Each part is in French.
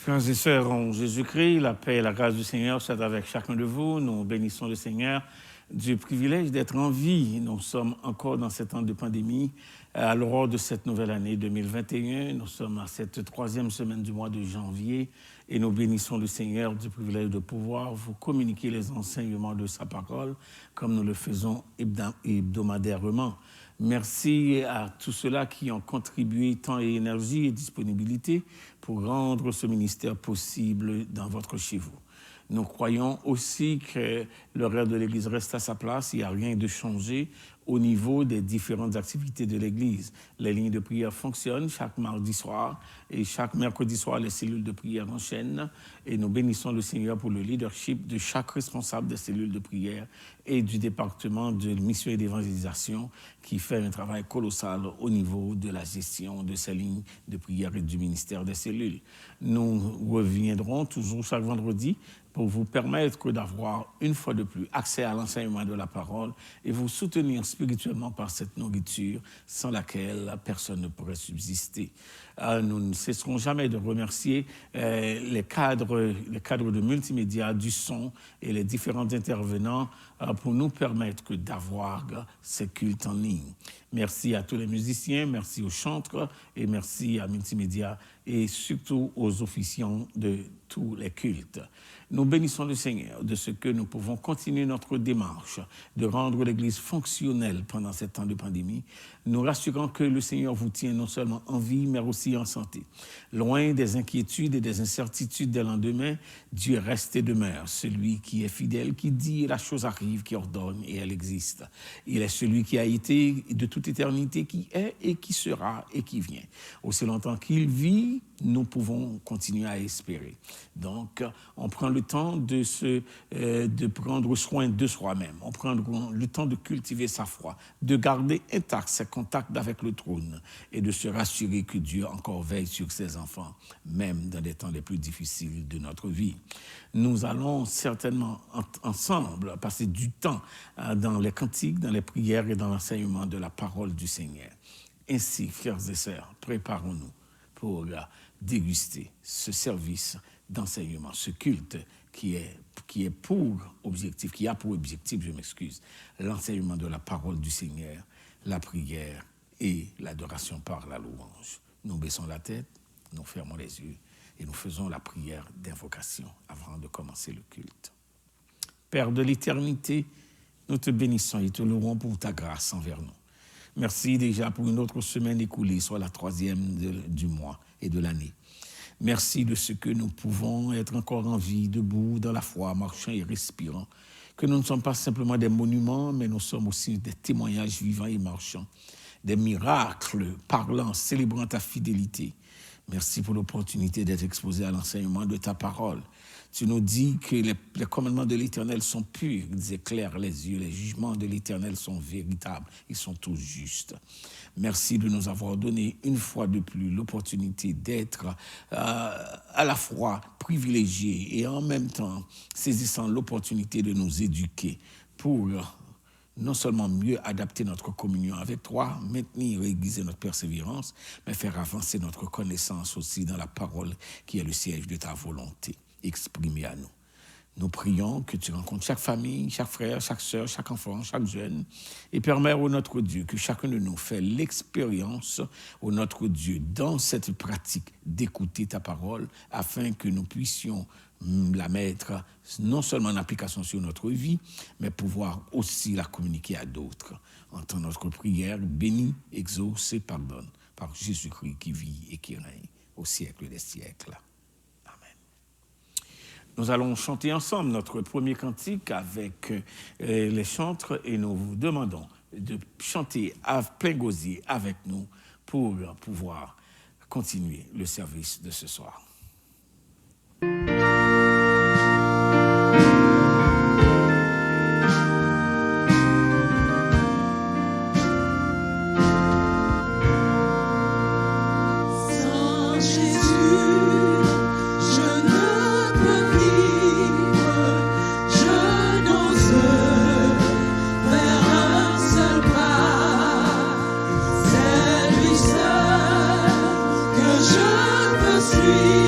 Frères et sœurs en Jésus-Christ, la paix et la grâce du Seigneur soient avec chacun de vous. Nous bénissons le Seigneur du privilège d'être en vie. Nous sommes encore dans ce temps de pandémie, à l'aurore de cette nouvelle année 2021. Nous sommes à cette troisième semaine du mois de janvier et nous bénissons le Seigneur du privilège de pouvoir vous communiquer les enseignements de sa parole comme nous le faisons hebdomadairement. Merci à tous ceux-là qui ont contribué temps et énergie et disponibilité pour rendre ce ministère possible dans votre chez vous. Nous croyons aussi que l'horaire de l'Église reste à sa place, il n'y a rien de changé au niveau des différentes activités de l'Église. Les lignes de prière fonctionnent chaque mardi soir et chaque mercredi soir, les cellules de prière enchaînent et nous bénissons le Seigneur pour le leadership de chaque responsable des cellules de prière et du département de mission et d'évangélisation qui fait un travail colossal au niveau de la gestion de ces lignes de prière et du ministère des cellules. Nous reviendrons toujours chaque vendredi pour vous permettre d'avoir une fois de plus accès à l'enseignement de la parole et vous soutenir spirituellement par cette nourriture sans laquelle personne ne pourrait subsister. Nous ne cesserons jamais de remercier les cadres de multimédia, du son et les différents intervenants pour nous permettre d'avoir ces cultes en ligne. Merci à tous les musiciens, merci aux chantres et merci à Multimédia et surtout aux officiants de tous les cultes. Nous bénissons le Seigneur de ce que nous pouvons continuer notre démarche de rendre l'Église fonctionnelle pendant ces temps de pandémie, nous rassurant que le Seigneur vous tient non seulement en vie, mais aussi en santé. Loin des inquiétudes et des incertitudes des lendemains, Dieu reste et demeure, celui qui est fidèle, qui dit et la chose arrive, qui ordonne et elle existe. Il est celui qui a été de toute éternité, qui est et qui sera et qui vient. Aussi longtemps qu'il vit, nous pouvons continuer à espérer. Donc, on prend le temps de prendre soin de soi-même. On prend le temps de cultiver sa foi, de garder intact ses contacts avec le trône et de se rassurer que Dieu encore veille sur ses enfants, même dans les temps les plus difficiles de notre vie. Nous allons certainement ensemble passer du temps dans les cantiques, dans les prières et dans l'enseignement de la parole du Seigneur. Ainsi, frères et sœurs, préparons-nous pour déguster ce service d'enseignement, ce culte qui a pour objectif, l'enseignement de la parole du Seigneur, la prière et l'adoration par la louange. Nous baissons la tête, nous fermons les yeux et nous faisons la prière d'invocation avant de commencer le culte. Père de l'éternité, nous te bénissons et te louons pour ta grâce envers nous. Merci déjà pour une autre semaine écoulée, soit la troisième du mois et de l'année. Merci de ce que nous pouvons être encore en vie, debout, dans la foi, marchant et respirant. Que nous ne sommes pas simplement des monuments, mais nous sommes aussi des témoignages vivants et marchants, des miracles parlants, célébrant ta fidélité. Merci pour l'opportunité d'être exposé à l'enseignement de ta parole. Tu nous dis que les commandements de l'Éternel sont purs, ils éclairent les yeux, les jugements de l'Éternel sont véritables, ils sont tous justes. Merci de nous avoir donné une fois de plus l'opportunité d'être à la fois privilégiés et en même temps saisissant l'opportunité de nous éduquer pour non seulement mieux adapter notre communion avec toi, maintenir et aiguiser notre persévérance, mais faire avancer notre connaissance aussi dans la parole qui est le siège de ta volonté exprimée à nous. Nous prions que tu rencontres chaque famille, chaque frère, chaque sœur, chaque enfant, chaque jeune et permets, ô notre Dieu, que chacun de nous fait l'expérience, ô notre Dieu, dans cette pratique d'écouter ta parole afin que nous puissions la mettre non seulement en application sur notre vie, mais pouvoir aussi la communiquer à d'autres. Entends notre prière, bénis, exauce et pardonne par Jésus-Christ qui vit et qui règne au siècle des siècles. Nous allons chanter ensemble notre premier cantique avec les chantres et nous vous demandons de chanter à plein gosier avec nous pour pouvoir continuer le service de ce soir. Je me suis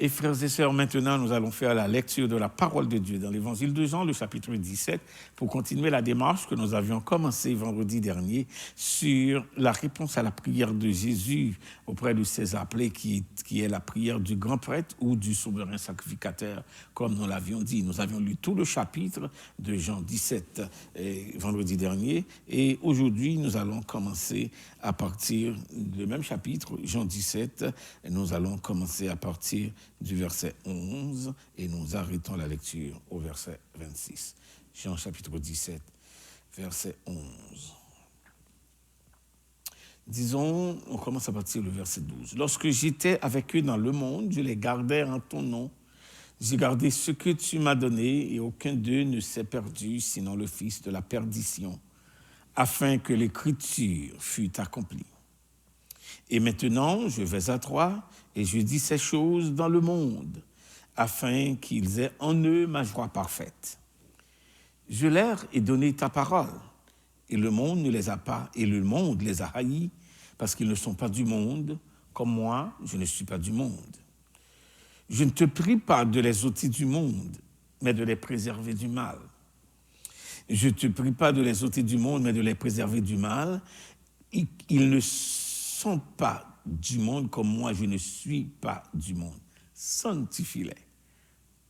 Et frères et sœurs, maintenant, nous allons faire la lecture de la parole de Dieu dans l'évangile de Jean, le chapitre 17, pour continuer la démarche que nous avions commencée vendredi dernier sur la réponse à la prière de Jésus auprès de ses appelés, qui est la prière du grand prêtre ou du souverain sacrificateur, comme nous l'avions dit. Nous avions lu tout le chapitre de Jean 17 vendredi dernier, et aujourd'hui, nous allons commencer à partir du même chapitre, Jean 17, et nous allons commencer à partir du verset 11 et nous arrêtons la lecture au verset 26. Jean chapitre 17, verset 11. Disons, on commence à partir du verset 12. Lorsque j'étais avec eux dans le monde, je les gardais en ton nom. J'ai gardé ce que tu m'as donné et aucun d'eux ne s'est perdu, sinon le fils de la perdition, afin que l'écriture fût accomplie. Et maintenant, je vais à toi et je dis ces choses dans le monde, afin qu'ils aient en eux ma joie parfaite. Je leur ai donné ta parole, et le monde ne les a pas, et le monde les a haïs, parce qu'ils ne sont pas du monde, comme moi, je ne suis pas du monde. Je ne te prie pas de les ôter du monde, mais de les préserver du mal. Je ne te prie pas de les ôter du monde, mais de les préserver du mal. Ils ne sont pas du monde comme moi, je ne suis pas du monde. Sanctifie-les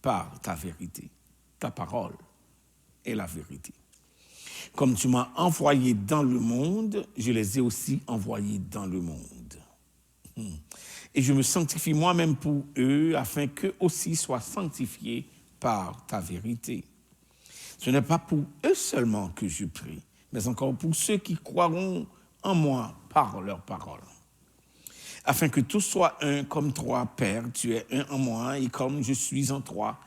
par ta vérité. Ta parole est la vérité. Comme tu m'as envoyé dans le monde, je les ai aussi envoyés dans le monde. Et je me sanctifie moi-même pour eux, afin qu'eux aussi soient sanctifiés par ta vérité. Ce n'est pas pour eux seulement que je prie, mais encore pour ceux qui croiront en moi par leur parole. Afin que tous soient un comme toi, Père, tu es un en moi, et comme je suis en toi,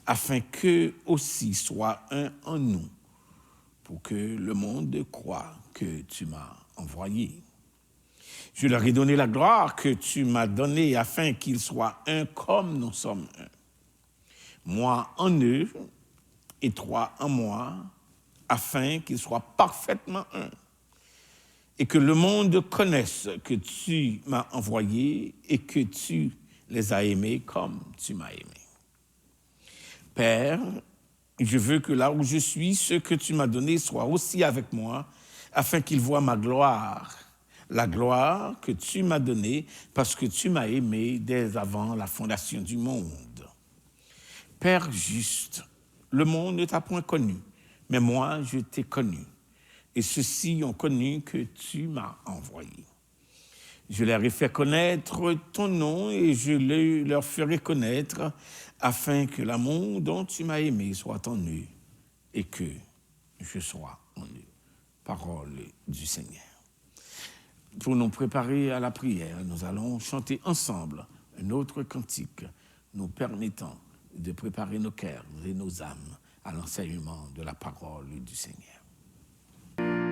afin qu'eux aussi soient un en nous, pour que le monde croie que tu m'as envoyé. Je leur ai donné la gloire que tu m'as donnée, afin qu'ils soient un comme nous sommes un. Moi en eux, et toi en moi, afin qu'ils soient parfaitement un. Et que le monde connaisse que tu m'as envoyé et que tu les as aimés comme tu m'as aimé. Père, je veux que là où je suis, ce que tu m'as donné soit aussi avec moi, afin qu'ils voient ma gloire, la gloire que tu m'as donnée, parce que tu m'as aimé dès avant la fondation du monde. Père juste, le monde ne t'a point connu, mais moi je t'ai connu. Et ceux-ci ont connu que tu m'as envoyé. Je leur ai fait connaître ton nom et je leur ferai connaître afin que l'amour dont tu m'as aimé soit en eux et que je sois en eux. Parole du Seigneur. Pour nous préparer à la prière, nous allons chanter ensemble un autre cantique nous permettant de préparer nos cœurs et nos âmes à l'enseignement de la parole du Seigneur. We're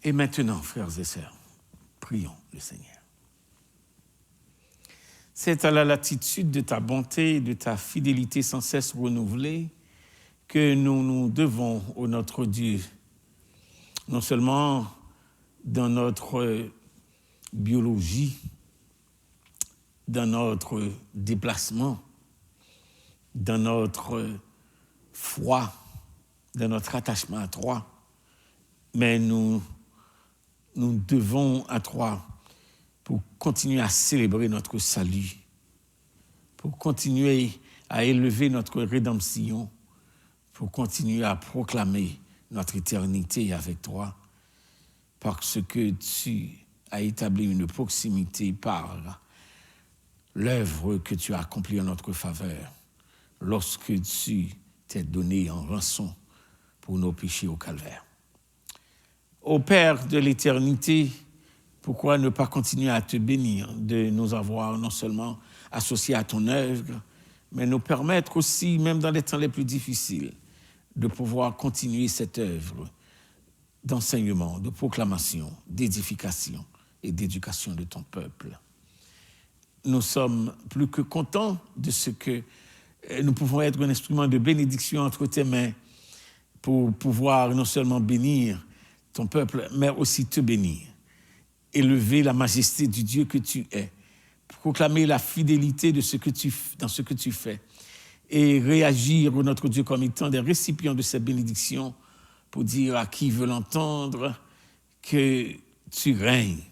Et maintenant, frères et sœurs, prions le Seigneur. C'est à la latitude de ta bonté et de ta fidélité sans cesse renouvelée que nous nous devons, ô notre Dieu, non seulement dans notre biologie, dans notre déplacement, dans notre foi, dans notre attachement à toi, mais nous devons à toi pour continuer à célébrer notre salut, pour continuer à élever notre rédemption, pour continuer à proclamer notre éternité avec toi, parce que tu as établi une proximité par l'œuvre que tu as accomplie en notre faveur, lorsque tu t'es donné en rançon pour nos péchés au calvaire. Ô Père de l'éternité, pourquoi ne pas continuer à te bénir de nous avoir non seulement associés à ton œuvre, mais nous permettre aussi, même dans les temps les plus difficiles, de pouvoir continuer cette œuvre d'enseignement, de proclamation, d'édification et d'éducation de ton peuple. Nous sommes plus que contents de ce que nous pouvons être un instrument de bénédiction entre tes mains pour pouvoir non seulement bénir ton peuple, mais aussi te bénir. Élever la majesté du Dieu que tu es, proclamer la fidélité dans ce que tu fais et réagir, notre Dieu, comme étant des récipients de cette bénédiction pour dire à qui veut l'entendre que tu règnes.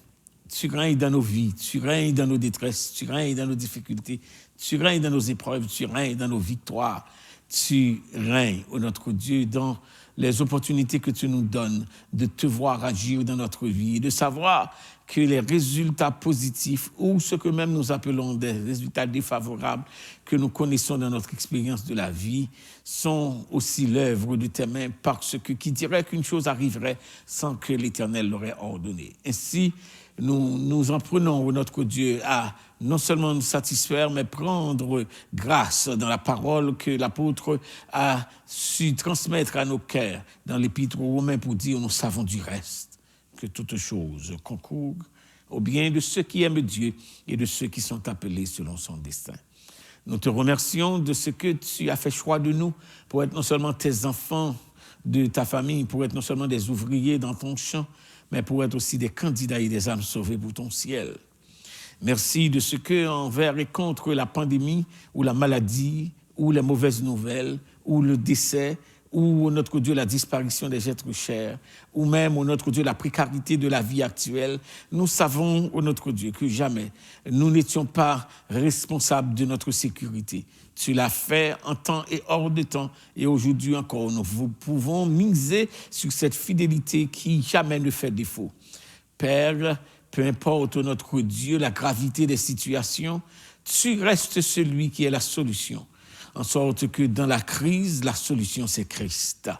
Tu règnes dans nos vies, tu règnes dans nos détresses, tu règnes dans nos difficultés, tu règnes dans nos épreuves, tu règnes dans nos victoires. Tu règnes, ô notre Dieu, dans les opportunités que tu nous donnes de te voir agir dans notre vie et de savoir que les résultats positifs ou ce que même nous appelons des résultats défavorables que nous connaissons dans notre expérience de la vie sont aussi l'œuvre de tes mains, parce que qui dirait qu'une chose arriverait sans que l'Éternel l'aurait ordonné. Ainsi, nous en prenons, notre Dieu, à non seulement nous satisfaire, mais prendre grâce dans la parole que l'apôtre a su transmettre à nos cœurs dans l'Épître aux Romains pour dire: nous savons du reste que toutes choses concourent au bien de ceux qui aiment Dieu et de ceux qui sont appelés selon son destin. Nous te remercions de ce que tu as fait choix de nous pour être non seulement tes enfants de ta famille, pour être non seulement des ouvriers dans ton champ, mais pour être aussi des candidats et des âmes sauvées pour ton ciel. Merci de ce que, envers et contre la pandémie, ou la maladie, ou les mauvaises nouvelles, ou le décès, ou, notre Dieu, la disparition des êtres chers, ou même, notre Dieu, la précarité de la vie actuelle, nous savons, notre Dieu, que jamais nous n'étions pas responsables de notre sécurité. Tu l'as fait en temps et hors de temps, et aujourd'hui encore, nous pouvons miser sur cette fidélité qui jamais ne fait défaut. Père, peu importe, notre Dieu, la gravité des situations, tu restes celui qui est la solution. En sorte que dans la crise, la solution, c'est Christ.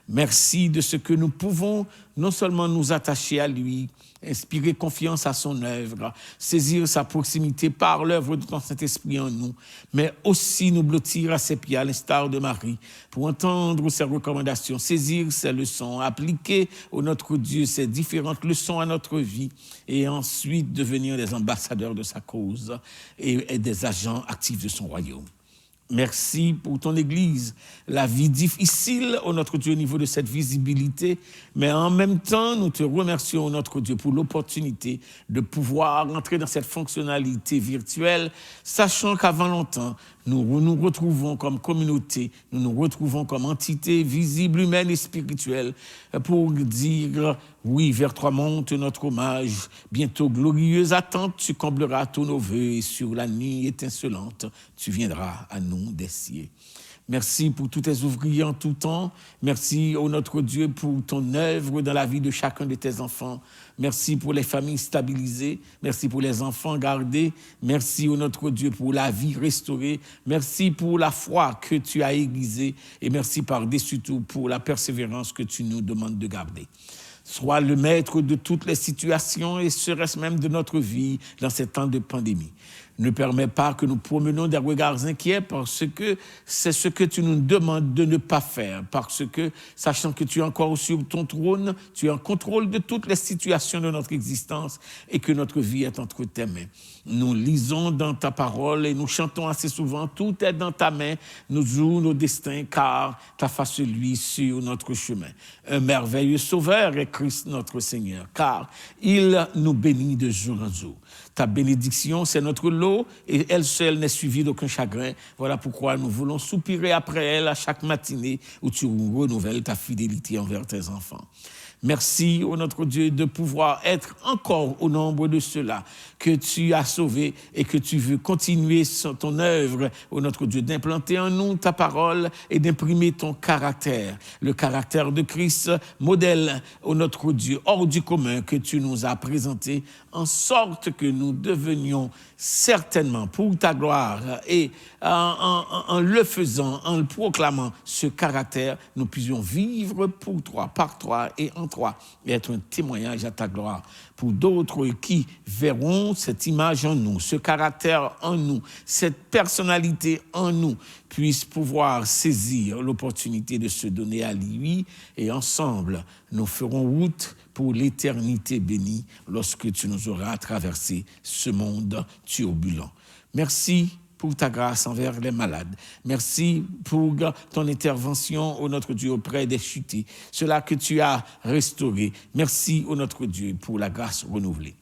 Merci de ce que nous pouvons non seulement nous attacher à lui, inspirer confiance à son œuvre, saisir sa proximité par l'œuvre de ton Saint-Esprit en nous, mais aussi nous blottir à ses pieds, à l'instar de Marie, pour entendre ses recommandations, saisir ses leçons, appliquer au notre Dieu ces différentes leçons à notre vie, et ensuite devenir des ambassadeurs de sa cause et des agents actifs de son royaume. Merci pour ton Église, la vie difficile, ô notre Dieu, au niveau de cette visibilité, mais en même temps, nous te remercions, ô notre Dieu, pour l'opportunité de pouvoir entrer dans cette fonctionnalité virtuelle, sachant qu'avant longtemps, nous nous retrouvons comme communauté, nous nous retrouvons comme entité visible, humaine et spirituelle, pour dire, oui, vers toi monte notre hommage, bientôt glorieuse attente, tu combleras tous nos vœux, et sur la nuit étincelante, tu viendras à nous des cieux. Merci pour tous tes ouvriers en tout temps. Merci, ô notre Dieu, pour ton œuvre dans la vie de chacun de tes enfants. Merci pour les familles stabilisées. Merci pour les enfants gardés. Merci, ô notre Dieu, pour la vie restaurée. Merci pour la foi que tu as aiguisée. Et merci par-dessus tout pour la persévérance que tu nous demandes de garder. Sois le maître de toutes les situations et serait-ce même de notre vie dans ces temps de pandémie. Ne permets pas que nous promenions des regards inquiets parce que c'est ce que tu nous demandes de ne pas faire. Parce que, sachant que tu es encore sur ton trône, tu es en contrôle de toutes les situations de notre existence et que notre vie est entre tes mains. Nous lisons dans ta parole et nous chantons assez souvent, tout est dans ta main, nous jouons nos destins, car ta face lui sur notre chemin. Un merveilleux sauveur est Christ notre Seigneur, car il nous bénit de jour en jour. Ta bénédiction, c'est notre lot, et elle seule n'est suivie d'aucun chagrin. Voilà pourquoi nous voulons soupirer après elle à chaque matinée où tu renouvelles ta fidélité envers tes enfants. Merci, ô notre Dieu, de pouvoir être encore au nombre de ceux-là que tu as sauvés et que tu veux continuer ton œuvre, ô notre Dieu, d'implanter en nous ta parole et d'imprimer ton caractère, le caractère de Christ, modèle, ô notre Dieu, hors du commun que tu nous as présenté, en sorte que nous devenions certainement pour ta gloire et en le faisant, en le proclamant, ce caractère, nous puissions vivre pour toi, par toi et en toi, et être un témoignage à ta gloire pour d'autres qui verront cette image en nous, ce caractère en nous, cette personnalité en nous, puissent pouvoir saisir l'opportunité de se donner à lui, et ensemble, nous ferons route pour l'éternité bénie lorsque tu nous auras traversé ce monde turbulent. Merci pour ta grâce envers les malades. Merci pour ton intervention, ô notre Dieu, auprès des chutés, cela que tu as restauré. Merci, ô notre Dieu, pour la grâce renouvelée.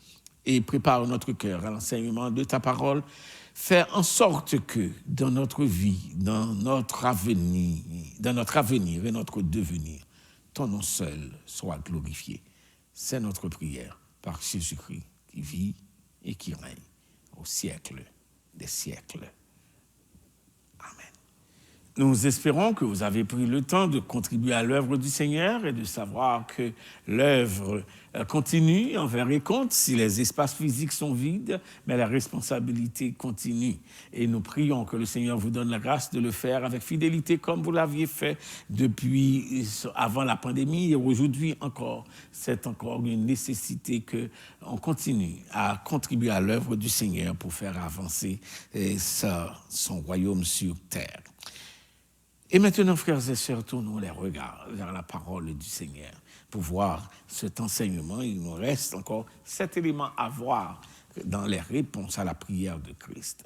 Et prépare notre cœur à l'enseignement de ta parole. Fais en sorte que dans notre vie, dans notre avenir et notre devenir, ton nom seul soit glorifié. C'est notre prière par Jésus-Christ qui vit et qui règne au siècle des siècles. Amen. Nous espérons que vous avez pris le temps de contribuer à l'œuvre du Seigneur et de savoir que l'œuvre continue envers et contre si les espaces physiques sont vides, mais la responsabilité continue. Et nous prions que le Seigneur vous donne la grâce de le faire avec fidélité comme vous l'aviez fait depuis avant la pandémie et aujourd'hui encore. C'est encore une nécessité qu'on continue à contribuer à l'œuvre du Seigneur pour faire avancer son royaume sur terre. Et maintenant, frères et sœurs, tournons les regards vers la parole du Seigneur pour voir cet enseignement. Il nous reste encore 7 éléments à voir dans les réponses à la prière de Christ.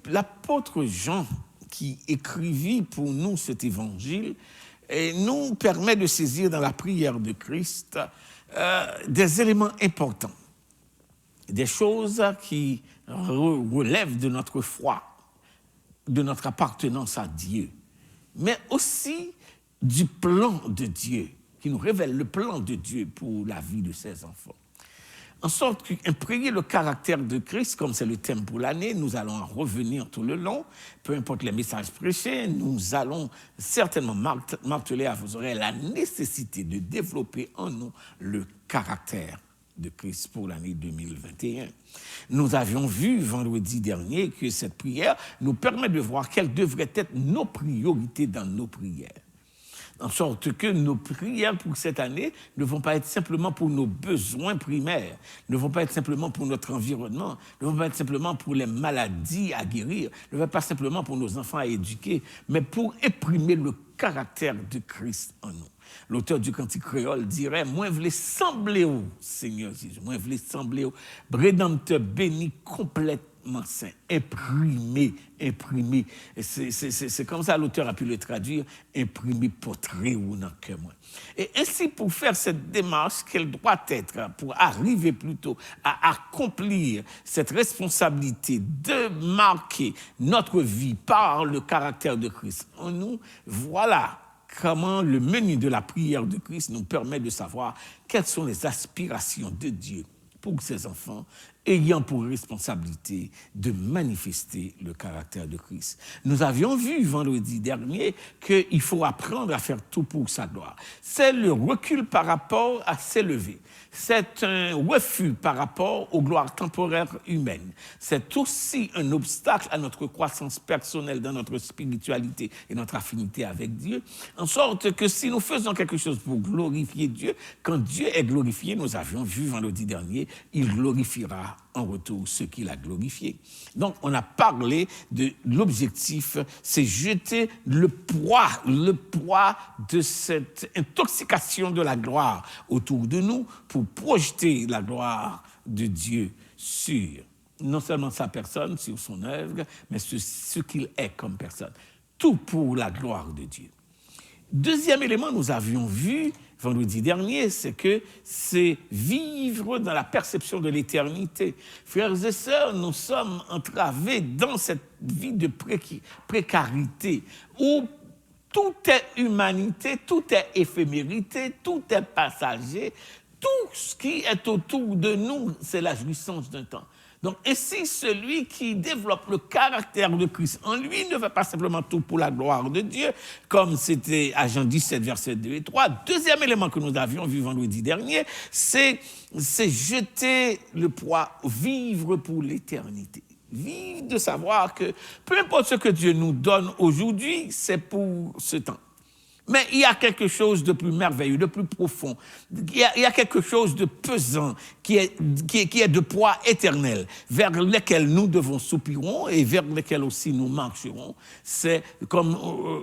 L'apôtre Jean, qui écrivit pour nous cet évangile, nous permet de saisir dans la prière de Christ des éléments importants, des choses qui relèvent de notre foi, de notre appartenance à Dieu, mais aussi du plan de Dieu, qui nous révèle le plan de Dieu pour la vie de ses enfants. En sorte qu'imprégner le caractère de Christ, comme c'est le thème pour l'année, nous allons en revenir tout le long, peu importe les messages prêchés, nous allons certainement marteler à vos oreilles la nécessité de développer en nous le caractère de Christ pour l'année 2021. Nous avions vu vendredi dernier que cette prière nous permet de voir quelles devraient être nos priorités dans nos prières. En sorte que nos prières pour cette année ne vont pas être simplement pour nos besoins primaires, ne vont pas être simplement pour notre environnement, ne vont pas être simplement pour les maladies à guérir, ne vont pas simplement pour nos enfants à éduquer, mais pour exprimer le caractère de Christ en nous. L'auteur du cantique créole dirait « Moi, je veux sembler au Seigneur Jésus, moi, je veux sembler au Rédempteur béni complètement saint, imprimé. » C'est comme ça l'auteur a pu le traduire, imprimé, portrait ou dans le cœur. Et ainsi, pour faire cette démarche, qu'elle doit être, pour arriver plutôt à accomplir cette responsabilité de marquer notre vie par le caractère de Christ en nous, voilà comment le menu de la prière de Christ nous permet de savoir quelles sont les aspirations de Dieu pour ses enfants, ayant pour responsabilité de manifester le caractère de Christ. Nous avions vu vendredi dernier qu'il faut apprendre à faire tout pour sa gloire. C'est le recul par rapport à s'élever. C'est un refus par rapport aux gloires temporaires humaines. C'est aussi un obstacle à notre croissance personnelle dans notre spiritualité et notre affinité avec Dieu, en sorte que si nous faisons quelque chose pour glorifier Dieu, quand Dieu est glorifié, nous avions vu vendredi dernier, il glorifiera donnera en retour ce qu'il a glorifié. Donc, on a parlé de l'objectif, c'est jeter le poids de cette intoxication de la gloire autour de nous pour projeter la gloire de Dieu sur non seulement sa personne, sur son œuvre, mais sur ce qu'il est comme personne. Tout pour la gloire de Dieu. Deuxième élément, nous avions vu vendredi dernier, c'est que c'est vivre dans la perception de l'éternité. Frères et sœurs, nous sommes entravés dans cette vie de précarité où tout est humanité, tout est éphémérité, tout est passager. Tout ce qui est autour de nous, c'est la jouissance d'un temps. Donc, ainsi, celui qui développe le caractère de Christ en lui ne fait pas simplement tout pour la gloire de Dieu, comme c'était à Jean 17, versets 2 et 3. Deuxième élément que nous avions vu vendredi dernier, c'est jeter le poids, vivre pour l'éternité. Vivre de savoir que peu importe ce que Dieu nous donne aujourd'hui, c'est pour ce temps. Mais il y a quelque chose de plus merveilleux, de plus profond. Il y a quelque chose de pesant qui est de poids éternel, vers lequel nous devons soupirons et vers lequel aussi nous marcherons. C'est comme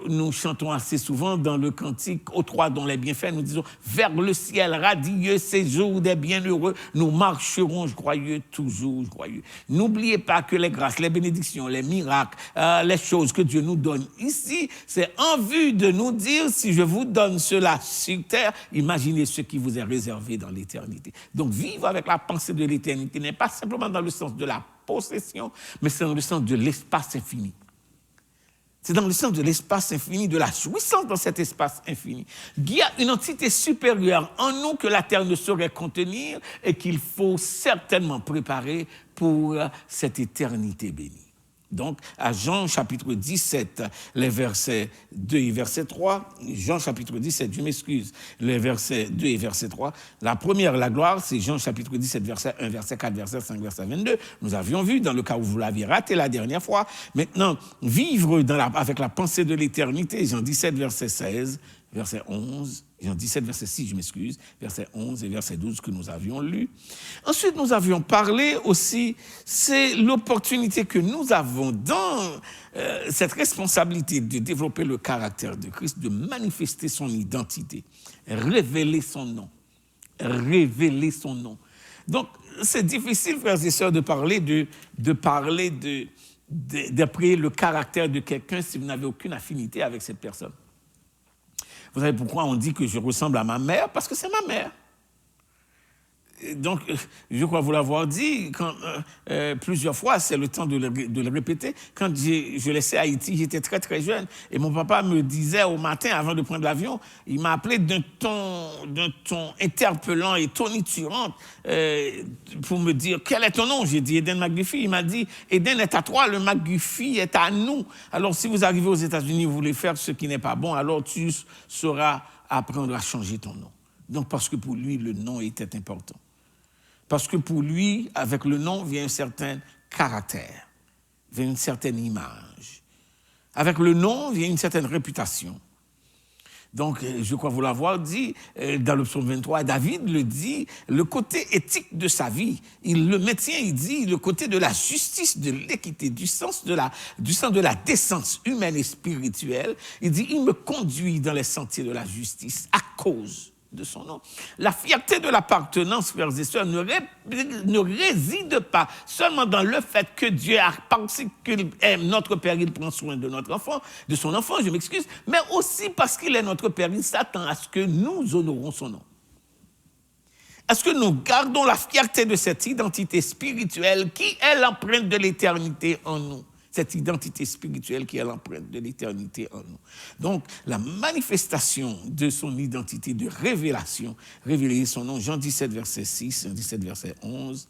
nous chantons assez souvent dans le cantique aux trois dont les bienfaits, nous disons vers le ciel radieux, séjour des bienheureux, nous marcherons joyeux, toujours joyeux. N'oubliez pas que les grâces, les bénédictions, les miracles, les choses que Dieu nous donne ici, c'est en vue de nous dire si je vous donne cela sur terre, imaginez ce qui vous est réservé dans l'éternité. Donc, vivre avec la pensée de l'éternité n'est pas simplement dans le sens de la possession, mais c'est dans le sens de l'espace infini. C'est dans le sens de l'espace infini, de la jouissance dans cet espace infini. Il y a une entité supérieure en nous que la terre ne saurait contenir et qu'il faut certainement préparer pour cette éternité bénie. Donc, à Jean chapitre 17, les versets 2 et verset 3, Jean chapitre 17, je m'excuse, les versets 2 et verset 3, la première, la gloire, c'est Jean chapitre 17, verset 1, verset 4, verset 5, verset 22. Nous avions vu, dans le cas où vous l'aviez raté la dernière fois. Maintenant, vivre avec la pensée de l'éternité, Jean 17, verset 16, verset 11, Jean 17, verset 6, je m'excuse, verset 11 et verset 12 que nous avions lus. Ensuite, nous avions parlé aussi, c'est l'opportunité que nous avons dans cette responsabilité de développer le caractère de Christ, de manifester son identité, révéler son nom. Révéler son nom. Donc, c'est difficile, frères et sœurs, de parler d'après le caractère de quelqu'un si vous n'avez aucune affinité avec cette personne. Vous savez pourquoi on dit que je ressemble à ma mère? Parce que c'est ma mère. Donc, je crois vous l'avoir dit plusieurs fois, c'est le temps de le répéter. Quand je laissais Haïti, j'étais très très jeune et mon papa me disait au matin, avant de prendre l'avion, il m'a appelé d'un ton interpellant et tonitruant pour me dire, quel est ton nom? J'ai dit Eden McGuffey. Il m'a dit, Eden est à toi, le McGuffey est à nous. Alors, si vous arrivez aux États-Unis, vous voulez faire ce qui n'est pas bon, alors tu sauras apprendre à changer ton nom. Donc, parce que pour lui, le nom était important. Parce que pour lui, avec le nom, vient un certain caractère, vient une certaine image. Avec le nom, vient une certaine réputation. Donc, je crois vous l'avoir dit, dans le psaume 23, David le dit, le côté éthique de sa vie, il le maintient, il dit, le côté de la justice, de l'équité, du sens de la décence humaine et spirituelle. Il dit, il me conduit dans les sentiers de la justice à cause de son nom. La fierté de l'appartenance, frères et sœurs, ne réside pas seulement dans le fait que Dieu a pensé qu'il est notre Père, il prend soin de notre enfant, de son enfant, je m'excuse, mais aussi parce qu'il est notre Père, il s'attend à ce que nous honorons son nom. À ce que nous gardons la fierté de cette identité spirituelle qui est l'empreinte de l'éternité en nous. Cette identité spirituelle qui est l'empreinte de l'éternité en nous. Donc, la manifestation de son identité de révélation, révéler son nom, Jean 17, verset 6, Jean 17, verset 11,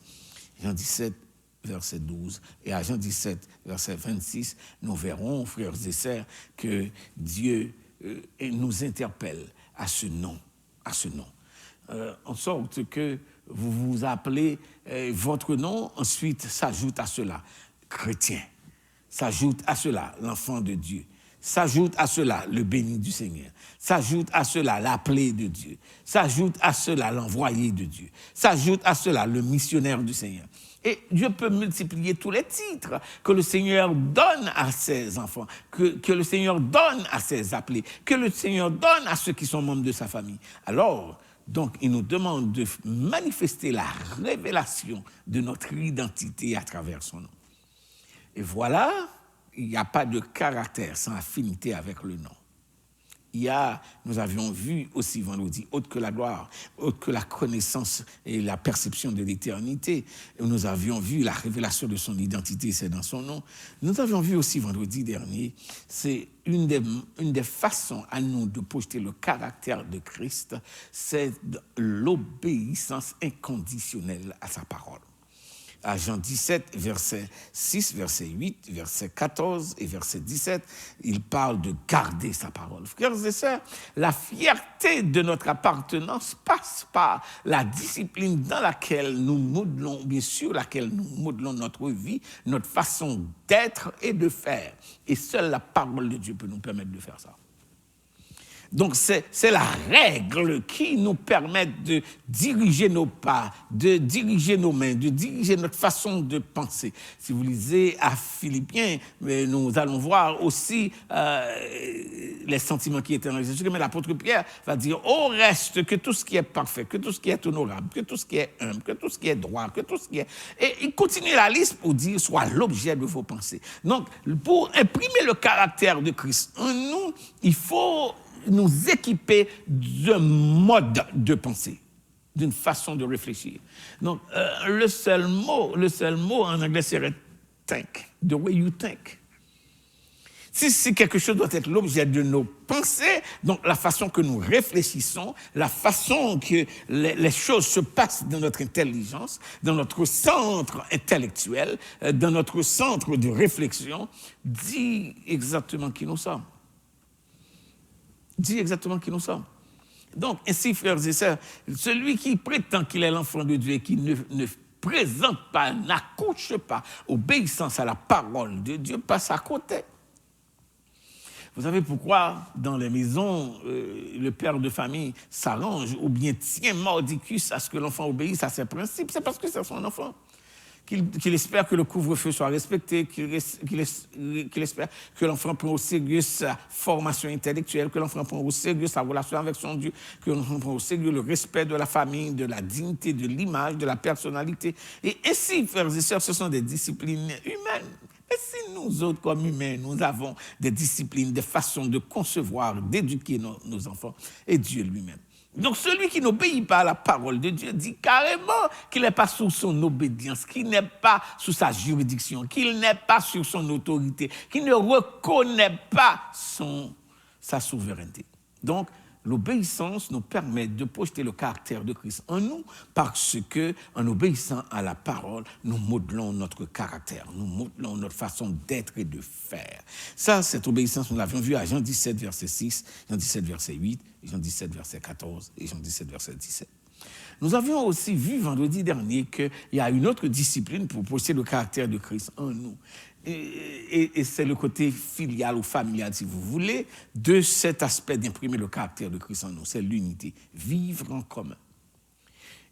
Jean 17, verset 12, et à Jean 17, verset 26, nous verrons, frères et sœurs, que Dieu nous interpelle à ce nom, en sorte que vous vous appelez votre nom, ensuite s'ajoute à cela, chrétien. S'ajoute à cela l'enfant de Dieu. S'ajoute à cela le béni du Seigneur. S'ajoute à cela l'appelé de Dieu. S'ajoute à cela l'envoyé de Dieu. S'ajoute à cela le missionnaire du Seigneur. Et Dieu peut multiplier tous les titres que le Seigneur donne à ses enfants, que le Seigneur donne à ses appelés, que le Seigneur donne à ceux qui sont membres de sa famille. Alors, donc, il nous demande de manifester la révélation de notre identité à travers son nom. Et voilà, il n'y a pas de caractère sans affinité avec le nom. Nous avions vu aussi vendredi, autre que la gloire, autre que la connaissance et la perception de l'éternité, nous avions vu la révélation de son identité, c'est dans son nom. Nous avions vu aussi vendredi dernier, c'est une des façons à nous de projeter le caractère de Christ, c'est l'obéissance inconditionnelle à sa parole. À Jean 17, verset 6, verset 8, verset 14 et verset 17, il parle de garder sa parole. Frères et sœurs, la fierté de notre appartenance passe par la discipline dans laquelle nous modelons, bien sûr, laquelle nous modelons notre vie, notre façon d'être et de faire. Et seule la parole de Dieu peut nous permettre de faire ça. Donc, c'est la règle qui nous permet de diriger nos pas, de diriger nos mains, de diriger notre façon de penser. Si vous lisez à Philippiens, nous allons voir aussi les sentiments qui étaient en Jésus. Mais l'apôtre Pierre va dire, au reste, que tout ce qui est parfait, que tout ce qui est honorable, que tout ce qui est humble, que tout ce qui est droit, que tout ce qui est... Et il continue la liste pour dire, soit l'objet de vos pensées. Donc, pour imprimer le caractère de Christ en nous, il faut nous équiper d'un mode de pensée, d'une façon de réfléchir. Donc, le seul mot en anglais serait think, the way you think. Si quelque chose doit être l'objet de nos pensées, donc la façon que nous réfléchissons, la façon que les choses se passent dans notre intelligence, dans notre centre intellectuel, dans notre centre de réflexion, dit exactement qui nous sommes. Dit exactement qui nous sommes. Donc, ainsi, frères et sœurs, celui qui prétend qu'il est l'enfant de Dieu et qui ne présente pas, n'accouche pas obéissance à la parole de Dieu, passe à côté. Vous savez pourquoi, dans les maisons, le père de famille s'arrange ou bien tient mordicus à ce que l'enfant obéisse à ses principes? C'est parce que c'est son enfant. Qu'il espère que le couvre-feu soit respecté, qu'il espère que l'enfant prend au sérieux sa formation intellectuelle, que l'enfant prend au sérieux sa relation avec son Dieu, que l'enfant prend au sérieux le respect de la famille, de la dignité, de l'image, de la personnalité. Et ainsi, frères et sœurs, ce sont des disciplines humaines. Et si nous autres, comme humains, nous avons des disciplines, des façons de concevoir, d'éduquer nos enfants, et Dieu lui-même. Donc, celui qui n'obéit pas à la parole de Dieu dit carrément qu'il n'est pas sous son obédience, qu'il n'est pas sous sa juridiction, qu'il n'est pas sur son autorité, qu'il ne reconnaît pas sa souveraineté. Donc, l'obéissance nous permet de projeter le caractère de Christ en nous parce que, en obéissant à la parole, nous modelons notre caractère, nous modelons notre façon d'être et de faire. Ça, cette obéissance, nous l'avions vu à Jean 17, verset 6, Jean 17, verset 8, Jean 17, verset 14 et Jean 17, verset 17. Nous avions aussi vu vendredi dernier qu'il y a une autre discipline pour projeter le caractère de Christ en nous. Et c'est le côté filial ou familial, si vous voulez, de cet aspect d'imprimer le caractère de Christ en nous. C'est l'unité, vivre en commun.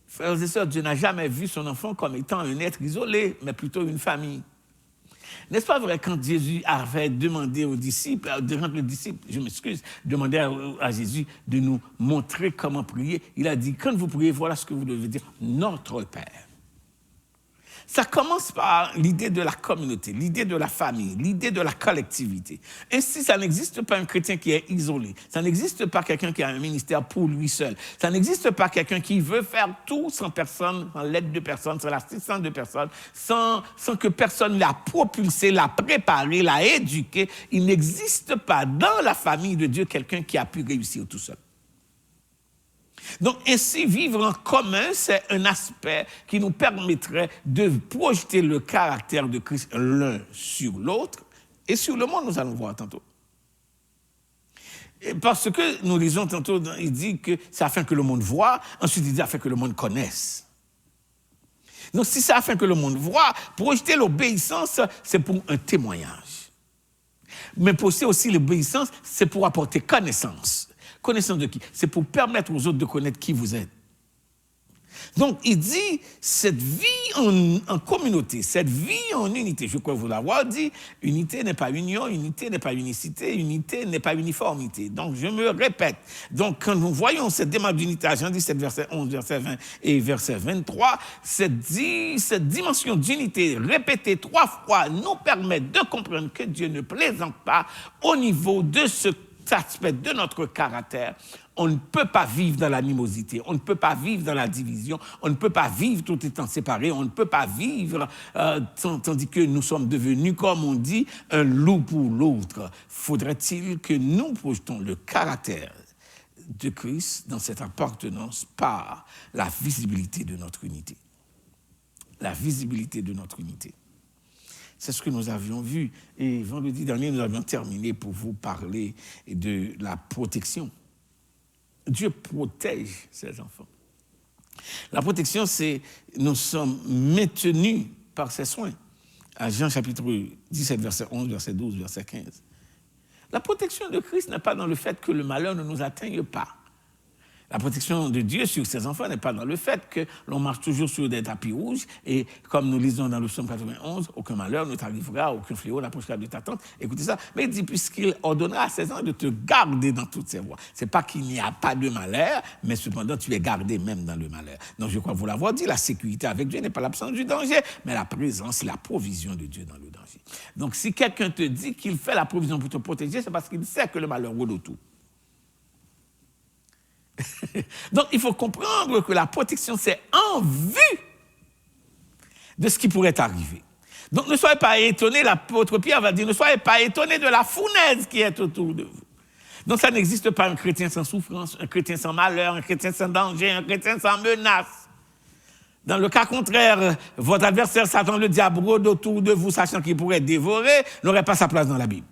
Frères et sœurs, Dieu n'a jamais vu son enfant comme étant un être isolé, mais plutôt une famille. N'est-ce pas vrai quand Jésus avait demandé aux disciples, demandait à Jésus de nous montrer comment prier, il a dit, quand vous priez, voilà ce que vous devez dire, notre Père. Ça commence par l'idée de la communauté, l'idée de la famille, l'idée de la collectivité. Ainsi, ça n'existe pas un chrétien qui est isolé. Ça n'existe pas quelqu'un qui a un ministère pour lui seul. Ça n'existe pas quelqu'un qui veut faire tout sans personne, sans l'aide de personne, sans l'assistance de personne, sans que personne l'a propulsé, l'a préparé, l'a éduqué. Il n'existe pas dans la famille de Dieu quelqu'un qui a pu réussir tout seul. Donc, ainsi, vivre en commun, c'est un aspect qui nous permettrait de projeter le caractère de Christ l'un sur l'autre et sur le monde, nous allons voir tantôt. Et parce que nous lisons tantôt, il dit que c'est afin que le monde voie, ensuite il dit afin que le monde connaisse. Donc, si c'est afin que le monde voie, projeter l'obéissance, c'est pour un témoignage. Mais projeter aussi l'obéissance, c'est pour apporter connaissance. Connaissance de qui? C'est pour permettre aux autres de connaître qui vous êtes. Donc, il dit, cette vie en communauté, cette vie en unité, je crois vous l'avoir dit, unité n'est pas union, unité n'est pas unicité, unité n'est pas uniformité. Donc, je me répète. Donc, quand nous voyons cette démarche d'unité à Jean 17, verset 11, verset 20 et verset 23, cette dimension d'unité répétée 3 fois nous permet de comprendre que Dieu ne plaisante pas au niveau de cet aspect de notre caractère. On ne peut pas vivre dans l'animosité, on ne peut pas vivre dans la division, on ne peut pas vivre tout étant séparés, on ne peut pas vivre tandis que nous sommes devenus, comme on dit, un loup pour l'autre. Faudrait-il que nous projetons le caractère de Christ dans cette appartenance par la visibilité de notre unité. La visibilité de notre unité. C'est ce que nous avions vu. Et vendredi dernier, nous avions terminé pour vous parler de la protection. Dieu protège ses enfants. La protection, c'est nous sommes maintenus par ses soins. À Jean chapitre 17, verset 11, verset 12, verset 15. La protection de Christ n'est pas dans le fait que le malheur ne nous atteigne pas. La protection de Dieu sur ses enfants n'est pas dans le fait que l'on marche toujours sur des tapis rouges et comme nous lisons dans le psaume 91, aucun malheur ne t'arrivera, aucun fléau n'approchera de ta tente. Écoutez ça, mais il dit puisqu'il ordonnera à ses anges de te garder dans toutes ses voies. Ce n'est pas qu'il n'y a pas de malheur, mais cependant tu es gardé même dans le malheur. Donc je crois vous l'avoir dit, la sécurité avec Dieu n'est pas l'absence du danger, mais la présence, la provision de Dieu dans le danger. Donc si quelqu'un te dit qu'il fait la provision pour te protéger, c'est parce qu'il sait que le malheur rôde autour. Donc, il faut comprendre que la protection, c'est en vue de ce qui pourrait arriver. Donc, ne soyez pas étonnés, l'apôtre Pierre va dire, ne soyez pas étonnés de la fournaise qui est autour de vous. Donc, ça n'existe pas un chrétien sans souffrance, un chrétien sans malheur, un chrétien sans danger, un chrétien sans menace. Dans le cas contraire, votre adversaire, Satan, le diable, rôde autour de vous, sachant qu'il pourrait dévorer, n'aurait pas sa place dans la Bible.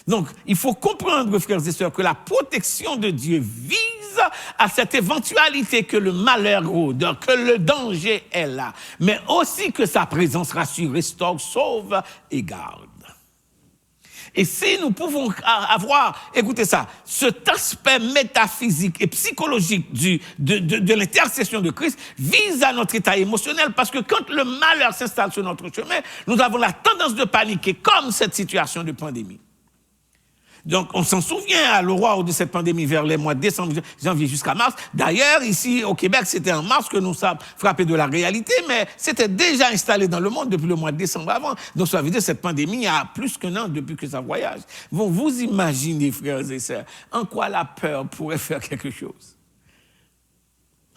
Donc, il faut comprendre, frères et sœurs, que la protection de Dieu vise à cette éventualité que le malheur rôde, que le danger est là, mais aussi que sa présence rassure, restaure, sauve et garde. Et si nous pouvons avoir, écoutez ça, cet aspect métaphysique et psychologique de l'intercession de Christ vise à notre état émotionnel, parce que quand le malheur s'installe sur notre chemin, nous avons la tendance de paniquer, comme cette situation de pandémie. Donc, on s'en souvient à l'aurore de cette pandémie vers les mois de décembre, janvier jusqu'à mars. D'ailleurs, ici au Québec, c'était en mars que nous sommes frappés de la réalité, mais c'était déjà installé dans le monde depuis le mois de décembre avant. Donc, ça veut dire que cette pandémie a plus qu'un an depuis que ça voyage. Bon, vous imaginez, frères et sœurs, en quoi la peur pourrait faire quelque chose?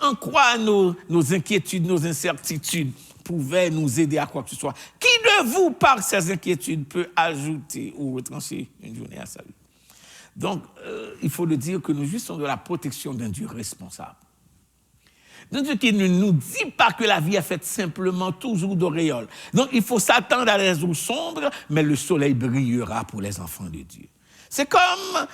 En quoi nos inquiétudes, nos incertitudes pouvaient nous aider à quoi que ce soit? Qui de vous, par ces inquiétudes, peut ajouter ou retrancher une journée à sa vie? Donc, il faut le dire que nous jouissons de la protection d'un Dieu responsable. D'un Dieu qui ne nous dit pas que la vie est faite simplement toujours d'auréoles. Donc, il faut s'attendre à des jours sombres, mais le soleil brillera pour les enfants de Dieu. C'est comme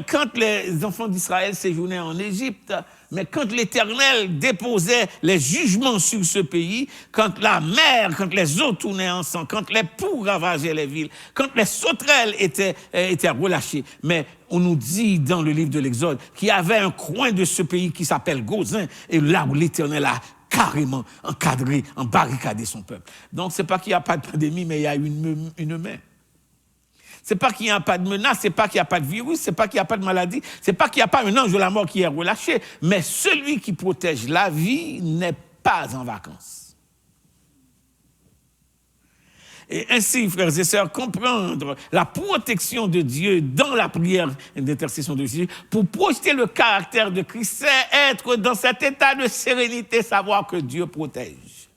quand les enfants d'Israël séjournaient en Égypte, mais quand l'Éternel déposait les jugements sur ce pays, quand la mer, quand les eaux tournaient en sang, quand les poux ravageaient les villes, quand les sauterelles étaient relâchées. Mais on nous dit dans le livre de l'Exode qu'il y avait un coin de ce pays qui s'appelle Gozin, et là où l'Éternel a carrément encadré, embarricadé son peuple. Donc c'est pas qu'il n'y a pas de pandémie, mais il y a une main. C'est pas qu'il n'y a pas de menace, c'est pas qu'il n'y a pas de virus, c'est pas qu'il n'y a pas de maladie, c'est pas qu'il n'y a pas un ange de la mort qui est relâché, mais celui qui protège la vie n'est pas en vacances. Et ainsi, frères et sœurs, comprendre la protection de Dieu dans la prière d'intercession de Jésus, pour projeter le caractère de Christ, c'est être dans cet état de sérénité, savoir que Dieu protège.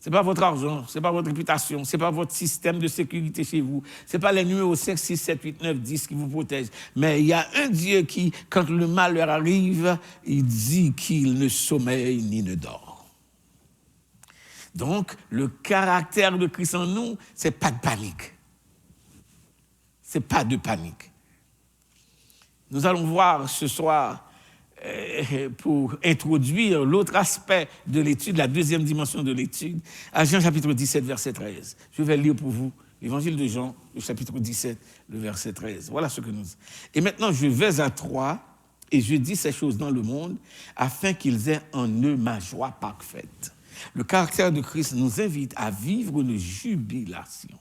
Ce n'est pas votre argent, ce n'est pas votre réputation, ce n'est pas votre système de sécurité chez vous, ce n'est pas les numéros 5, 6, 7, 8, 9, 10 qui vous protègent. Mais il y a un Dieu qui, quand le malheur arrive, il dit qu'il ne sommeille ni ne dort. Donc, le caractère de Christ en nous, ce n'est pas de panique. Ce n'est pas de panique. Nous allons voir ce soir, pour introduire l'autre aspect de l'étude, la deuxième dimension de l'étude, à Jean chapitre 17, verset 13. Je vais lire pour vous l'évangile de Jean, le chapitre 17, le verset 13. Voilà ce que nous dit. Et maintenant, je vais à 3 Et je dis ces choses dans le monde afin qu'ils aient en eux ma joie parfaite. Le caractère de Christ nous invite à vivre une jubilation.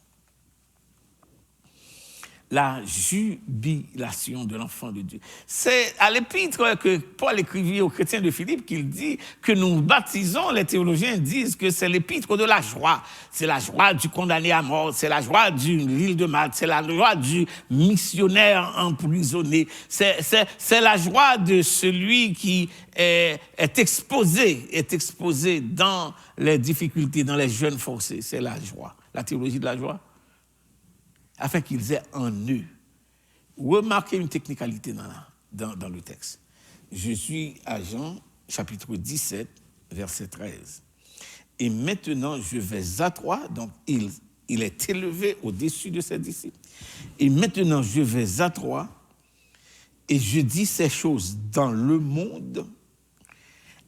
La jubilation de l'enfant de Dieu. C'est à l'épître que Paul écrivit aux chrétiens de Philippe qu'il dit que nous baptisons, les théologiens disent que c'est l'épître de la joie. C'est la joie du condamné à mort, c'est la joie de l'île de Malte, c'est la joie du missionnaire emprisonné, c'est la joie de celui qui est exposé dans les difficultés, dans les jeûnes forcés. C'est la joie, la théologie de la joie. Afin qu'ils aient en eux. Remarquez une technicalité dans le texte. Je suis à Jean, chapitre 17, verset 13. Et maintenant, je vais à toi, donc il est élevé au-dessus de ses disciples. Et maintenant, je vais à toi, et je dis ces choses dans le monde,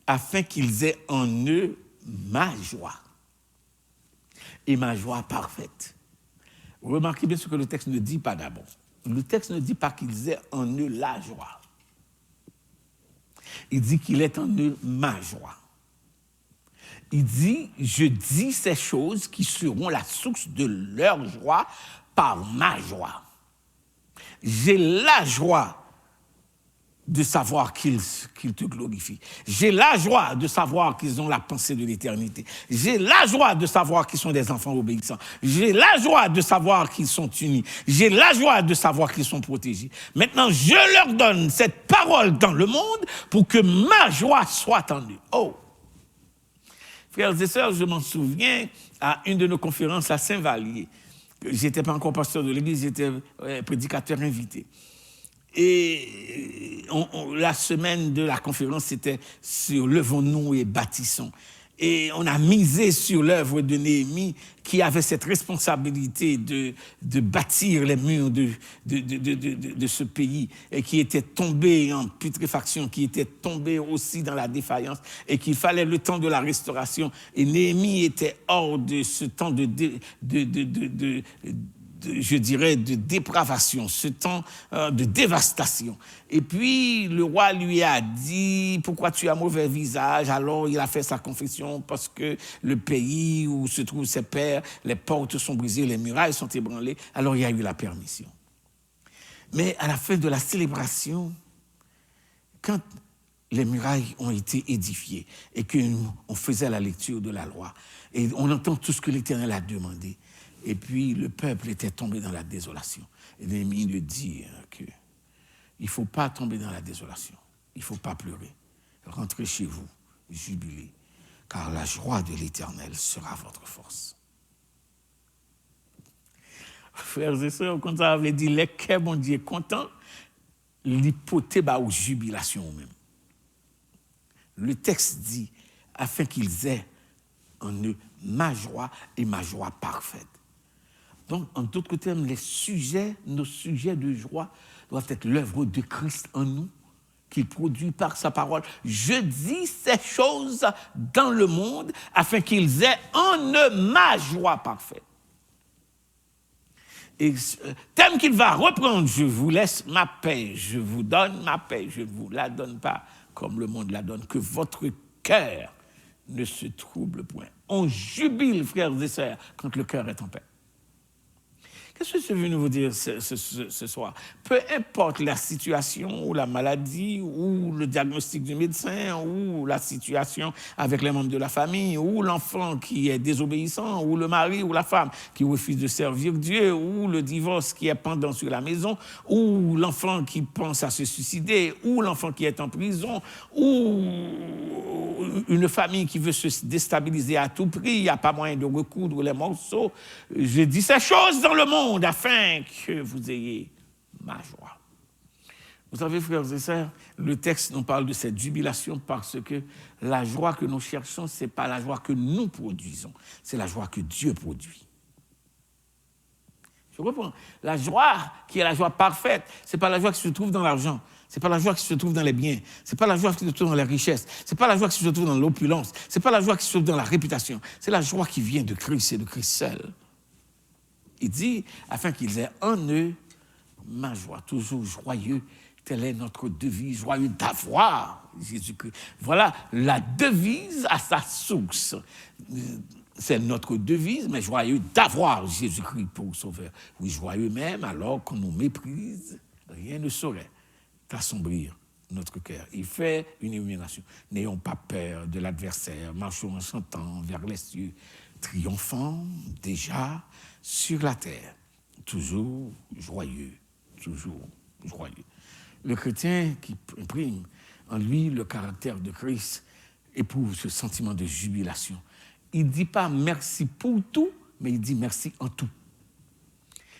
afin qu'ils aient en eux ma joie. Et ma joie parfaite. Remarquez bien ce que le texte ne dit pas d'abord. Le texte ne dit pas qu'ils aient en eux la joie. Il dit qu'il est en eux ma joie. Il dit, je dis ces choses qui seront la source de leur joie par ma joie. J'ai la joie de savoir qu'ils te glorifient. J'ai la joie de savoir qu'ils ont la pensée de l'éternité. J'ai la joie de savoir qu'ils sont des enfants obéissants. J'ai la joie de savoir qu'ils sont unis. J'ai la joie de savoir qu'ils sont protégés. Maintenant, je leur donne cette parole dans le monde pour que ma joie soit en eux. Oh! Frères et sœurs, je m'en souviens à une de nos conférences à Saint-Vallier. Je n'étais pas encore pasteur de l'église, j'étais prédicateur invité. Et la semaine de la conférence, c'était sur Levons-nous et bâtissons. Et on a misé sur l'œuvre de Néhémie qui avait cette responsabilité de bâtir les murs de ce pays et qui était tombé en putréfaction, qui était tombé aussi dans la défaillance et qu'il fallait le temps de la restauration. Et Néhémie était hors de ce temps je dirais, de dépravation, ce temps de dévastation. Et puis, le roi lui a dit, pourquoi tu as mauvais visage? Alors, il a fait sa confession parce que le pays où se trouvent ses pères, les portes sont brisées, les murailles sont ébranlées. Alors, il y a eu la permission. Mais à la fin de la célébration, quand les murailles ont été édifiées et qu'on faisait la lecture de la loi, et on entend tout ce que l'Éternel a demandé, et puis, le peuple était tombé dans la désolation. Et Néhémie lui dit qu'il ne faut pas tomber dans la désolation. Il ne faut pas pleurer. Rentrez chez vous, jubilez, car la joie de l'Éternel sera votre force. Frères et sœurs, quand ça avait dit, les cœurs, bon Dieu, contents, l'hypothèse aux jubilations même. Le texte dit, afin qu'ils aient en eux ma joie et ma joie parfaite. Donc, en d'autres termes, nos sujets de joie doivent être l'œuvre de Christ en nous, qu'il produit par sa parole. Je dis ces choses dans le monde afin qu'ils aient en eux ma joie parfaite. Et thème qu'il va reprendre, je vous laisse ma paix, je vous donne ma paix, je ne vous la donne pas comme le monde la donne, que votre cœur ne se trouble point. On jubile, frères et sœurs, quand le cœur est en paix. Qu'est-ce que je suis venu vous dire ce soir? Peu importe la situation ou la maladie ou le diagnostic du médecin ou la situation avec les membres de la famille ou l'enfant qui est désobéissant ou le mari ou la femme qui refuse de servir Dieu ou le divorce qui est pendant sur la maison ou l'enfant qui pense à se suicider ou l'enfant qui est en prison ou une famille qui veut se déstabiliser à tout prix, il n'y a pas moyen de recoudre les morceaux. Je dis ces choses dans le monde afin que vous ayez ma joie. Vous savez, frères et sœurs, le texte nous parle de cette jubilation parce que la joie que nous cherchons, ce n'est pas la joie que nous produisons, c'est la joie que Dieu produit. Je reprends. La joie qui est la joie parfaite, ce n'est pas la joie qui se trouve dans l'argent, ce n'est pas la joie qui se trouve dans les biens, ce n'est pas la joie qui se trouve dans les richesses, ce n'est pas la joie qui se trouve dans l'opulence, ce n'est pas la joie qui se trouve dans la réputation, c'est la joie qui vient de Christ et de Christ seul. Il dit, afin qu'ils aient en eux ma joie, toujours joyeux, Telle est notre devise, joyeux d'avoir Jésus-Christ. Voilà la devise à sa source. C'est notre devise, mais joyeux d'avoir Jésus-Christ pour sauveur. Oui, joyeux même, alors qu'on nous méprise, rien ne saurait assombrir notre cœur. Il fait une illumination. N'ayons pas peur de l'adversaire, marchons en chantant vers les cieux, triomphant déjà sur la terre. Toujours joyeux, toujours joyeux. Le chrétien qui imprime en lui le caractère de Christ éprouve ce sentiment de jubilation. Il ne dit pas merci pour tout, mais il dit merci en tout.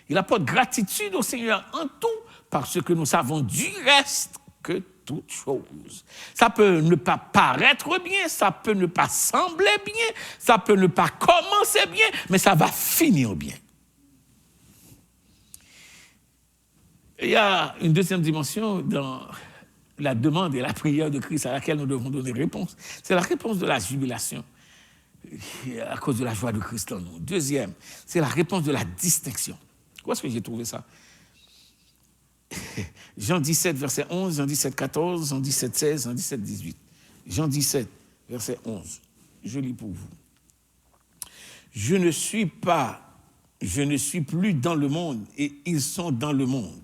Il apporte gratitude au Seigneur en tout, parce que nous savons du reste que toute chose. Ça peut ne pas paraître bien, ça peut ne pas sembler bien, ça peut ne pas commencer bien, mais ça va finir bien. Il y a une deuxième dimension dans la demande et la prière de Christ à laquelle nous devons donner réponse. C'est la réponse de la jubilation à cause de la joie de Christ en nous. Deuxième, c'est la réponse de la distinction. Où est-ce que j'ai trouvé ça? Jean 17, verset 11, Jean 17, 14, Jean 17, 16, Jean 17, 18. Jean 17, verset 11. Je lis pour vous. Je ne suis plus dans le monde et ils sont dans le monde.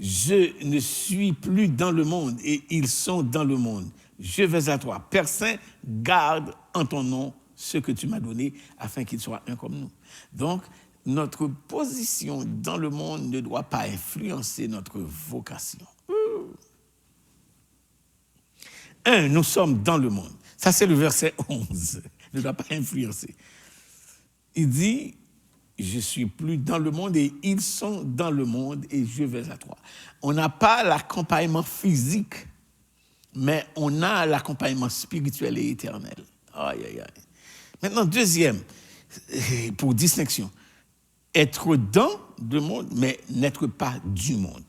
Je ne suis plus dans le monde et ils sont dans le monde. Je vais à toi. Père Saint, garde en ton nom ce que tu m'as donné afin qu'ils soient un comme nous. Donc, notre position dans le monde ne doit pas influencer notre vocation. Nous sommes dans le monde. Ça, c'est le verset 11. Ne doit pas influencer. Il dit, je suis plus dans le monde et ils sont dans le monde et je vais à toi. On n'a pas l'accompagnement physique, mais on a l'accompagnement spirituel et éternel. Aïe, aïe, aïe. Maintenant, deuxième, pour distinction, être dans le monde, mais n'être pas du monde.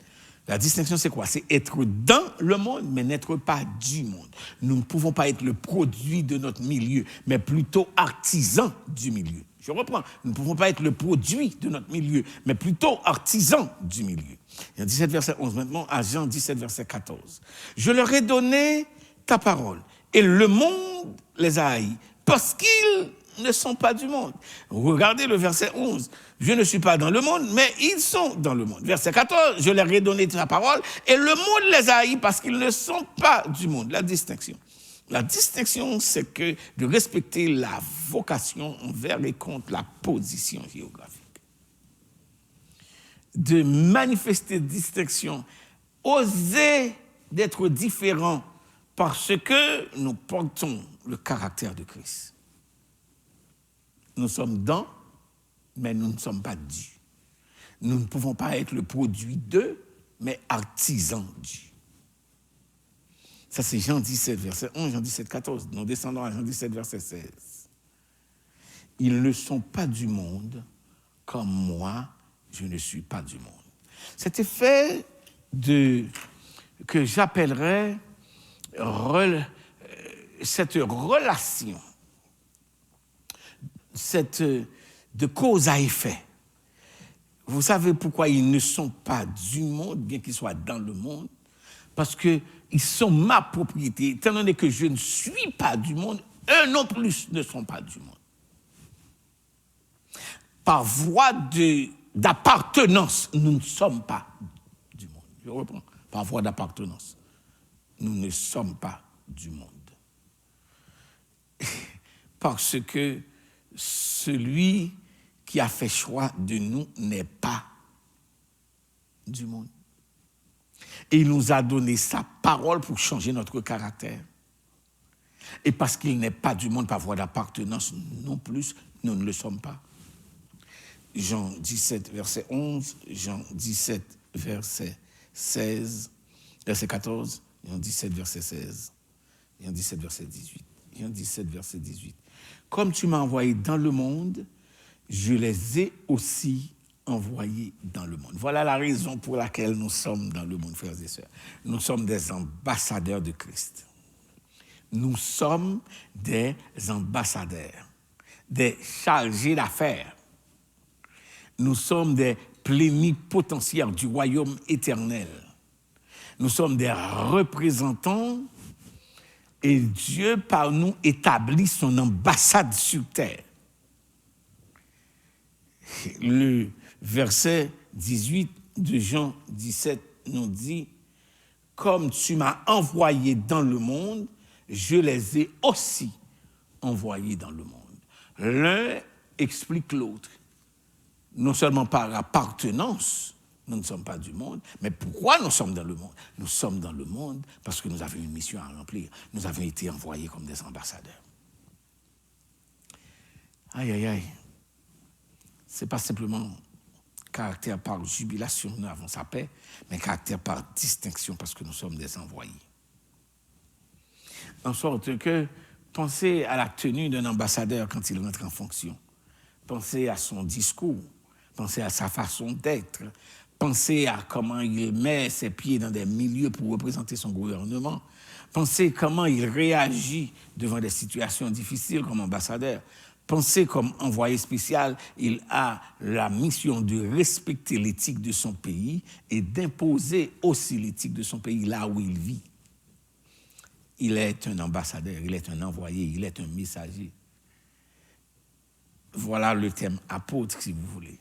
La distinction, c'est quoi? C'est être dans le monde, mais n'être pas du monde. Nous ne pouvons pas être le produit de notre milieu, mais plutôt artisan du milieu. Je reprends. Nous ne pouvons pas être le produit de notre milieu, mais plutôt artisan du milieu. Jean 17, verset 11, maintenant à Jean 17, verset 14. Je leur ai donné ta parole, et le monde les a haïs, parce qu'ils ne sont pas du monde. Regardez le verset 11. Je ne suis pas dans le monde, mais ils sont dans le monde. Verset 14, je leur ai donné ta parole, et le monde les a haïs parce qu'ils ne sont pas du monde. La distinction. La distinction, c'est que de respecter la vocation envers et contre la position géographique. De manifester distinction, oser d'être différent parce que nous portons le caractère de Christ. Nous sommes dans, mais nous ne sommes pas du. Nous ne pouvons pas être le produit de, mais artisan du. Ça, c'est Jean 17, verset 11, Jean 17, 14. Nous descendons à Jean 17, verset 16. Ils ne sont pas du monde, comme moi, je ne suis pas du monde. Cet effet que j'appellerais cette relation, de cause à effet. Vous savez pourquoi ils ne sont pas du monde, bien qu'ils soient dans le monde? Parce qu'ils sont ma propriété. Étant donné que je ne suis pas du monde, eux non plus ne sont pas du monde. Par voie d'appartenance, nous ne sommes pas du monde. Je reprends. Par voie d'appartenance, nous ne sommes pas du monde. Parce que celui qui a fait choix de nous n'est pas du monde. Et il nous a donné sa parole pour changer notre caractère. Et parce qu'il n'est pas du monde par voie d'appartenance, non plus, nous ne le sommes pas. Jean 17, verset 11, Jean 17, verset 16, verset 14, Jean 17, verset 16, Jean 17, verset 18, Jean 17, verset 18. Comme tu m'as envoyé dans le monde, je les ai aussi envoyés dans le monde. Voilà la raison pour laquelle nous sommes dans le monde, frères et sœurs. Nous sommes des ambassadeurs de Christ. Nous sommes des ambassadeurs, des chargés d'affaires. Nous sommes des plénipotentiaires du royaume éternel. Nous sommes des représentants et Dieu, par nous, établit son ambassade sur terre. Le verset 18 de Jean 17 nous dit « Comme tu m'as envoyé dans le monde, je les ai aussi envoyés dans le monde. » L'un explique l'autre. Non seulement par appartenance, nous ne sommes pas du monde, mais pourquoi nous sommes dans le monde? Nous sommes dans le monde parce que nous avons une mission à remplir. Nous avons été envoyés comme des ambassadeurs. Aïe, aïe, aïe. Ce n'est pas simplement caractère par jubilation, nous avons sa paix, mais caractère par distinction parce que nous sommes des envoyés. En sorte que, pensez à la tenue d'un ambassadeur quand il rentre en fonction. Pensez à son discours, pensez à sa façon d'être, pensez à comment il met ses pieds dans des milieux pour représenter son gouvernement, pensez comment il réagit devant des situations difficiles comme ambassadeur. Pensez comme envoyé spécial, il a la mission de respecter l'éthique de son pays et d'imposer aussi l'éthique de son pays là où il vit. Il est un ambassadeur, il est un envoyé, il est un messager. Voilà le thème apôtre, si vous voulez.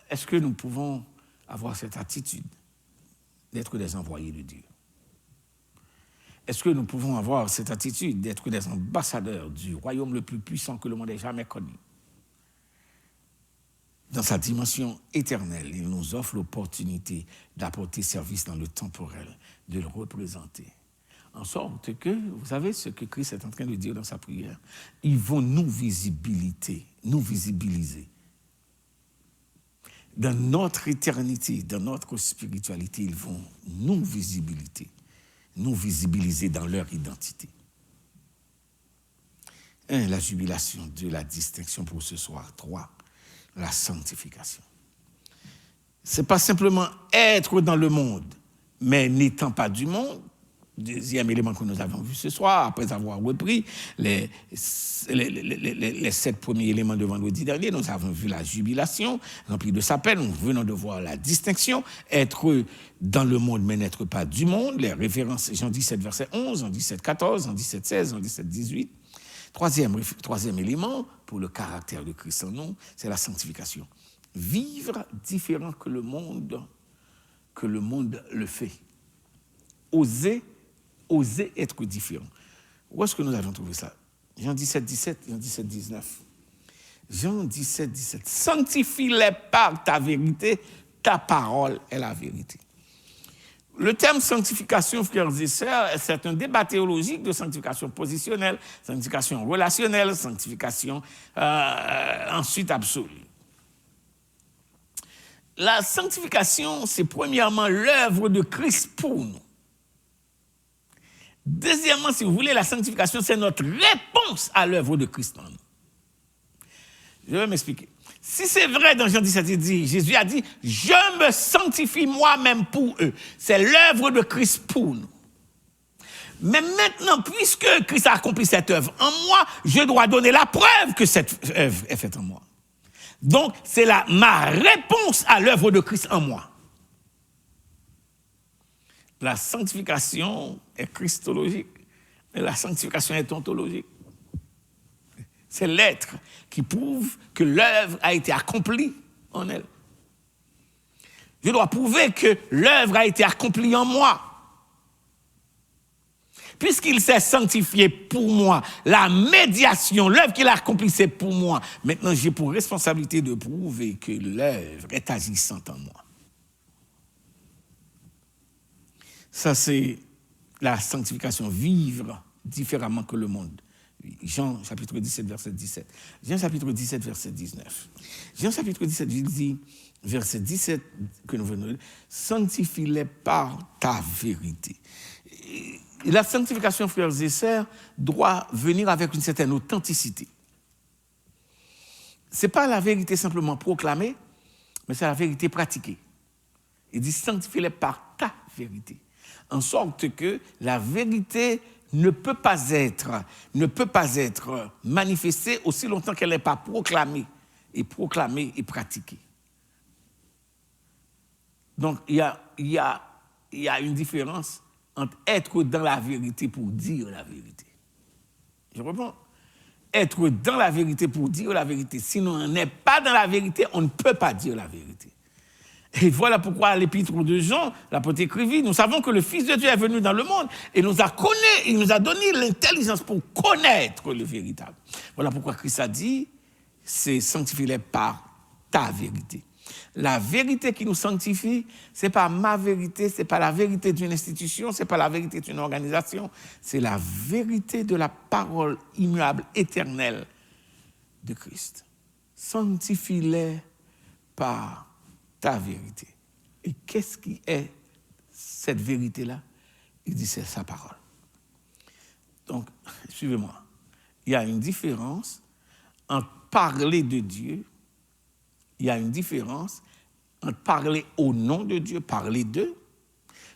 Est-ce que nous pouvons avoir cette attitude d'être des envoyés de Dieu? Est-ce que nous pouvons avoir cette attitude d'être des ambassadeurs du royaume le plus puissant que le monde ait jamais connu? Dans sa dimension éternelle, il nous offre l'opportunité d'apporter service dans le temporel, de le représenter. En sorte que, vous savez ce que Christ est en train de dire dans sa prière, ils vont nous visibiliser. Dans notre éternité, dans notre spiritualité, ils vont nous visibiliser dans leur identité. 1. La jubilation. 2. La distinction pour ce soir. 3. La sanctification. Ce n'est pas simplement être dans le monde, mais n'étant pas du monde. Deuxième élément que nous avons vu ce soir, après avoir repris les 7 premiers éléments de vendredi dernier, nous avons vu la jubilation, remplie de sa paix, nous venons de voir la distinction, être dans le monde mais n'être pas du monde, les références Jean 17, verset 11, Jean 17, 14, Jean 17, 16, Jean 17, 18. Troisième élément, pour le caractère de Christ en nous, c'est la sanctification. Vivre différent que le monde le fait. Oser être différent. Où est-ce que nous avons trouvé ça? Jean 17, 17, Jean 17, 19. Jean 17, 17. Sanctifie-les par ta vérité, ta parole est la vérité. Le terme sanctification, frères et sœurs, c'est un débat théologique de sanctification positionnelle, sanctification relationnelle, sanctification ensuite absolue. La sanctification, c'est premièrement l'œuvre de Christ pour nous. Deuxièmement, si vous voulez, la sanctification, c'est notre réponse à l'œuvre de Christ en nous. Je vais m'expliquer. Si c'est vrai dans Jean 17, il dit, Jésus a dit, je me sanctifie moi-même pour eux. C'est l'œuvre de Christ pour nous. Mais maintenant, puisque Christ a accompli cette œuvre en moi, je dois donner la preuve que cette œuvre est faite en moi. Donc, c'est ma réponse à l'œuvre de Christ en moi. La sanctification est christologique, mais la sanctification est ontologique. C'est l'être qui prouve que l'œuvre a été accomplie en elle. Je dois prouver que l'œuvre a été accomplie en moi. Puisqu'il s'est sanctifié pour moi, la médiation, l'œuvre qu'il a accomplie, c'est pour moi. Maintenant, j'ai pour responsabilité de prouver que l'œuvre est agissante en moi. Ça, c'est la sanctification, vivre différemment que le monde. Jean, chapitre 17, verset 17. Jean, chapitre 17, verset 19. Jean, chapitre 17, il dit, verset 17, que nous venons de lire, sanctifie-les par ta vérité. Et la sanctification, frères et sœurs, doit venir avec une certaine authenticité. Ce n'est pas la vérité simplement proclamée, mais c'est la vérité pratiquée. Il dit, sanctifie-les par ta vérité. En sorte que la vérité ne peut pas être manifestée aussi longtemps qu'elle n'est pas proclamée et proclamer et pratiquer. Donc, il y a une différence entre être dans la vérité pour dire la vérité. Je reprends. Être dans la vérité pour dire la vérité. Sinon, on n'est pas dans la vérité, on ne peut pas dire la vérité. Et voilà pourquoi à l'épître de Jean, l'apôtre écrivit, nous savons que le Fils de Dieu est venu dans le monde et il nous a donné l'intelligence pour connaître le véritable. Voilà pourquoi Christ a dit, c'est sanctifie-les par ta vérité. La vérité qui nous sanctifie, ce n'est pas ma vérité, ce n'est pas la vérité d'une institution, ce n'est pas la vérité d'une organisation, c'est la vérité de la parole immuable, éternelle de Christ. Sanctifie-les par ta vérité. Et qu'est-ce qui est cette vérité-là? Il dit c'est sa parole. Donc, suivez-moi. Il y a une différence entre parler de Dieu, il y a une différence entre parler au nom de Dieu, parler d'eux,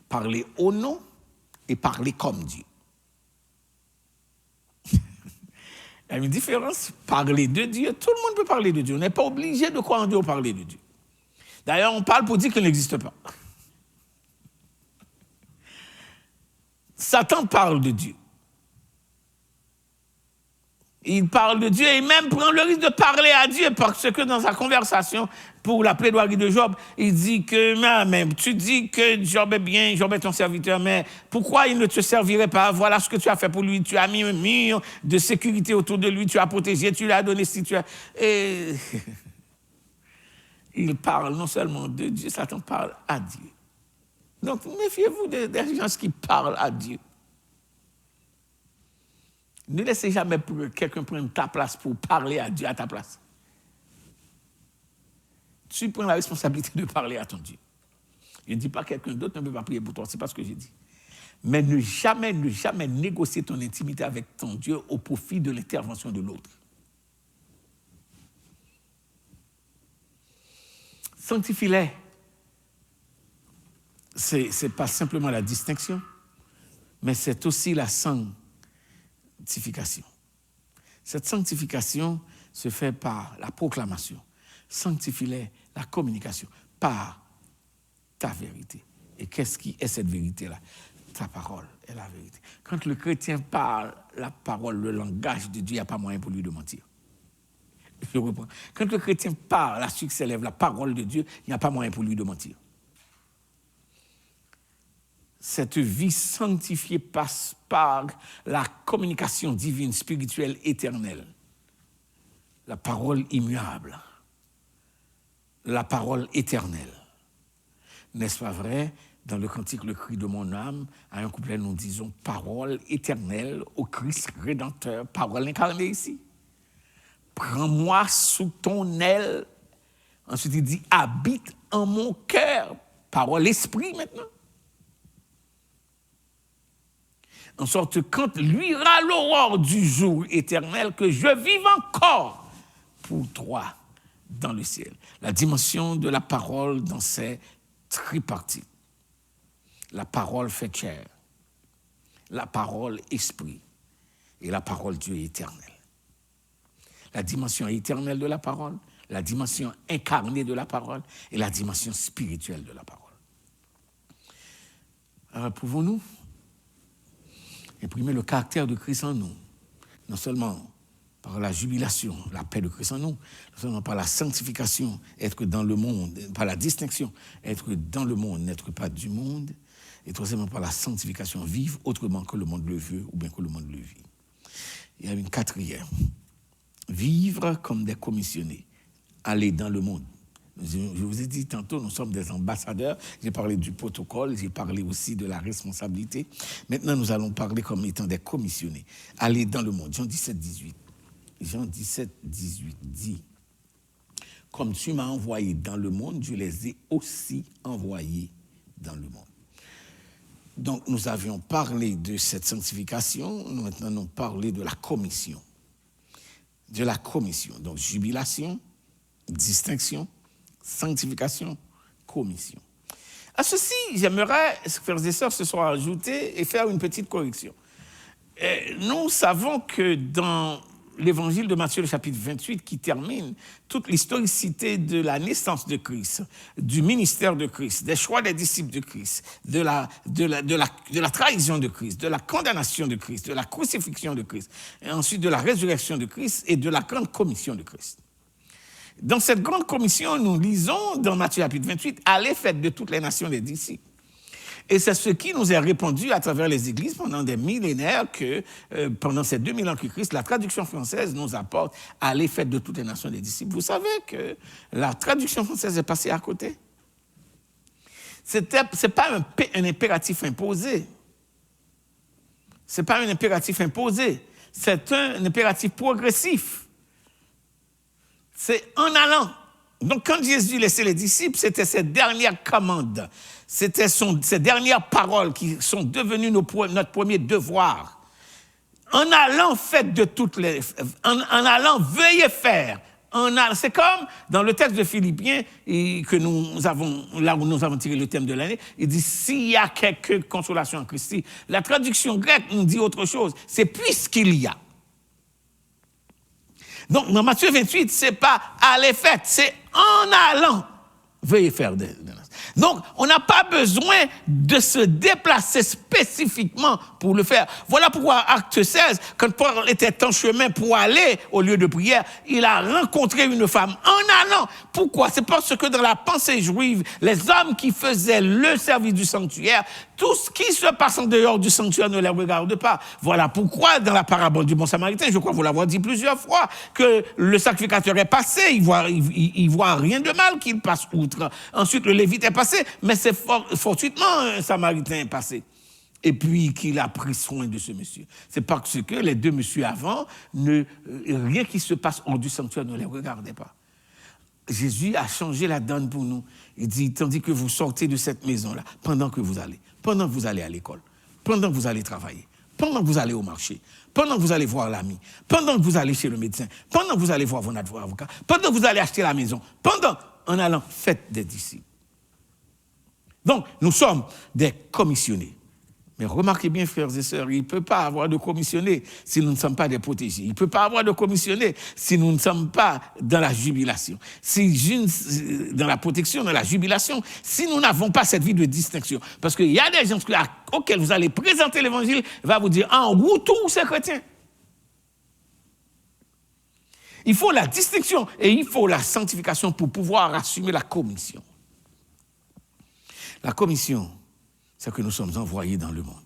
parler au nom et parler comme Dieu. Il y a une différence, parler de Dieu, tout le monde peut parler de Dieu, on n'est pas obligé de croire en Dieu ou parler de Dieu. D'ailleurs, on parle pour dire qu'il n'existe pas. Satan parle de Dieu. Il parle de Dieu et même prend le risque de parler à Dieu parce que dans sa conversation pour la plaidoirie de Job, il dit que même tu dis que Job est bien, Job est ton serviteur, mais pourquoi il ne te servirait pas? Voilà ce que tu as fait pour lui. Tu as mis un mur de sécurité autour de lui, tu as protégé, tu lui as donné si tu as... Et il parle non seulement de Dieu, Satan parle à Dieu. Donc méfiez-vous des gens qui parlent à Dieu. Ne laissez jamais quelqu'un prendre ta place pour parler à Dieu à ta place. Tu prends la responsabilité de parler à ton Dieu. Je ne dis pas que quelqu'un d'autre ne peut pas prier pour toi, ce n'est pas ce que j'ai dit. Mais ne jamais négocier ton intimité avec ton Dieu au profit de l'intervention de l'autre. Sanctifie-les. Ce n'est pas simplement la distinction, mais c'est aussi la sanctification. Cette sanctification se fait par la proclamation. Sanctifie-les, la communication, par ta vérité. Et qu'est-ce qui est cette vérité-là? Ta parole est la vérité. Quand le chrétien parle la parole, le langage de Dieu, il n'y a pas moyen pour lui de mentir. Je reprends. Quand le chrétien parle, la suite s'élève, la parole de Dieu, il n'y a pas moyen pour lui de mentir. Cette vie sanctifiée passe par la communication divine, spirituelle, éternelle. La parole immuable. La parole éternelle. N'est-ce pas vrai? Dans le cantique Le cri de mon âme, à un couplet, nous disons parole éternelle au Christ rédempteur, parole incarnée ici. Prends-moi sous ton aile. Ensuite, il dit habite en mon cœur. Parole esprit maintenant. En sorte que quand luira l'aurore du jour éternel, que je vive encore pour toi dans le ciel. La dimension de la parole dans ses tripartites. La parole fait chair, la parole esprit et la parole Dieu éternel. La dimension éternelle de la parole, la dimension incarnée de la parole et la dimension spirituelle de la parole. Alors, pouvons-nous imprimer le caractère de Christ en nous, non seulement par la jubilation, la paix de Christ en nous, non seulement par la sanctification, être dans le monde, par la distinction, être dans le monde, n'être pas du monde, et troisièmement par la sanctification, vivre autrement que le monde le veut ou bien que le monde le vit. Il y a une quatrième, vivre comme des commissionnés, aller dans le monde. Je vous ai dit tantôt, nous sommes des ambassadeurs. J'ai parlé du protocole, j'ai parlé aussi de la responsabilité. Maintenant, nous allons parler comme étant des commissionnés. Aller dans le monde. Jean 17, 18. Jean 17, 18 dit « Comme tu m'as envoyé dans le monde, je les ai aussi envoyés dans le monde. » Donc, nous avions parlé de cette sanctification. Nous maintenant, nous parlons de la commission. De la commission. Donc, jubilation, distinction, sanctification, commission. À ceci, j'aimerais, frères et sœurs, ce soir ajouter et faire une petite correction. Nous savons que dans l'évangile de Matthieu, le chapitre 28, qui termine toute l'historicité de la naissance de Christ, du ministère de Christ, des choix des disciples de Christ, de la trahison de Christ, de la condamnation de Christ, de la crucifixion de Christ, et ensuite de la résurrection de Christ et de la grande commission de Christ. Dans cette grande commission, nous lisons dans Matthieu chapitre 28, « Allez, faites de toutes les nations des disciples ». Et c'est ce qui nous est répandu à travers les églises pendant des millénaires que, pendant ces 2000 ans que Christ, la traduction française nous apporte « Allez, faites de toutes les nations des disciples ». Vous savez que la traduction française est passée à côté. Ce n'est pas un impératif imposé. Ce n'est pas un impératif imposé. C'est un impératif progressif. C'est en allant. Donc, quand Jésus laissait les disciples, c'était ses dernières commandes, c'était ses dernières paroles qui sont devenues notre premier devoir. En allant, faites de toutes les... En allant, veuillez faire. C'est comme dans le texte de Philippiens, que nous avons, là où nous avons tiré le thème de l'année, il dit, s'il y a quelque consolation en Christ, la traduction grecque nous dit autre chose, c'est puisqu'il y a. Donc, dans Matthieu 28, c'est pas allez faites, c'est en allant, veuillez faire des... Donc, on n'a pas besoin de se déplacer spécifiquement pour le faire. Voilà pourquoi, acte 16, quand Paul était en chemin pour aller au lieu de prière, il a rencontré une femme en allant. Pourquoi? C'est parce que dans la pensée juive, les hommes qui faisaient le service du sanctuaire, tout ce qui se passe en dehors du sanctuaire ne les regarde pas. Voilà pourquoi, dans la parabole du bon samaritain, je crois vous l'avoir dit plusieurs fois, que le sacrificateur est passé, il voit rien de mal qu'il passe outre. Ensuite, le lévite est passé, mais c'est fortuitement un samaritain est passé. Et puis qu'il a pris soin de ce monsieur. C'est parce que les deux messieurs avant, rien qui se passe hors du sanctuaire ne les regardait pas. Jésus a changé la donne pour nous. Il dit, tandis que vous sortez de cette maison-là, pendant que vous allez à l'école, pendant que vous allez travailler, pendant que vous allez au marché, pendant que vous allez voir l'ami, pendant que vous allez chez le médecin, pendant que vous allez voir votre avocat, pendant que vous allez acheter la maison, en allant, faites des disciples. Donc, nous sommes des commissionnés. Mais remarquez bien, frères et sœurs, il ne peut pas avoir de commissionnés si nous ne sommes pas des protégés. Il ne peut pas avoir de commissionnés si nous ne sommes pas dans la jubilation. Dans la protection, dans la jubilation, si nous n'avons pas cette vie de distinction. Parce qu'il y a des gens auxquels vous allez présenter l'évangile, va vous dire, en route où c'est chrétien. Il faut la distinction et il faut la sanctification pour pouvoir assumer la commission. La commission, c'est que nous sommes envoyés dans le monde.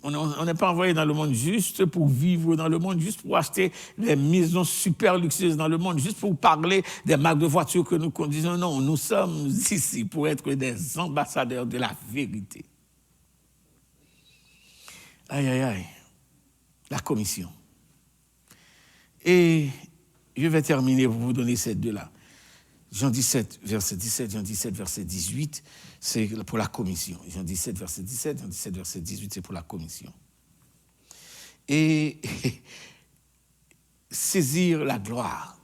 On n'est pas envoyés dans le monde juste pour vivre dans le monde, juste pour acheter des maisons super luxueuses dans le monde, juste pour parler des marques de voitures que nous conduisons. Non, nous sommes ici pour être des ambassadeurs de la vérité. Aïe, aïe, aïe. La commission. Et je vais terminer pour vous donner ces deux-là. Jean 17, verset 17, Jean 17, verset 18, c'est pour la commission. Jean 17, verset 17, Jean 17, verset 18, c'est pour la commission. Et saisir la gloire.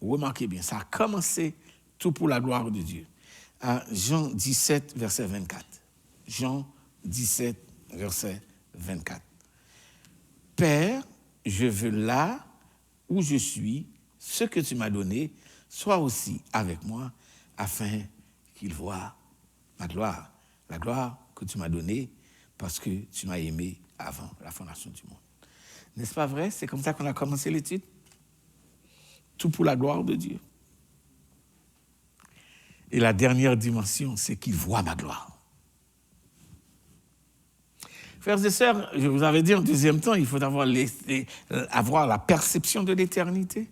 Remarquez bien, ça a commencé tout pour la gloire de Dieu. À Jean 17, verset 24. Jean 17, verset 24. Père, je veux là où je suis, ce que tu m'as donné, sois aussi avec moi, afin qu'il voie ma gloire. La gloire que tu m'as donnée, parce que tu m'as aimé avant la fondation du monde. N'est-ce pas vrai? C'est comme ça qu'on a commencé l'étude. Tout pour la gloire de Dieu. Et la dernière dimension, c'est qu'il voit ma gloire. Frères et sœurs, je vous avais dit en deuxième temps, il faut avoir la perception de l'éternité.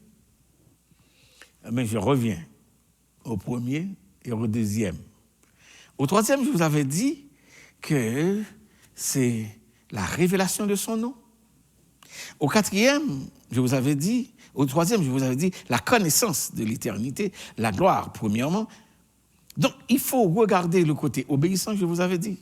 Mais je reviens au premier et au deuxième. Au troisième, je vous avais dit que c'est la révélation de son nom. Au quatrième, je vous avais dit, au troisième, je vous avais dit la connaissance de l'éternité, la gloire, premièrement. Donc, il faut regarder le côté obéissant, je vous avais dit.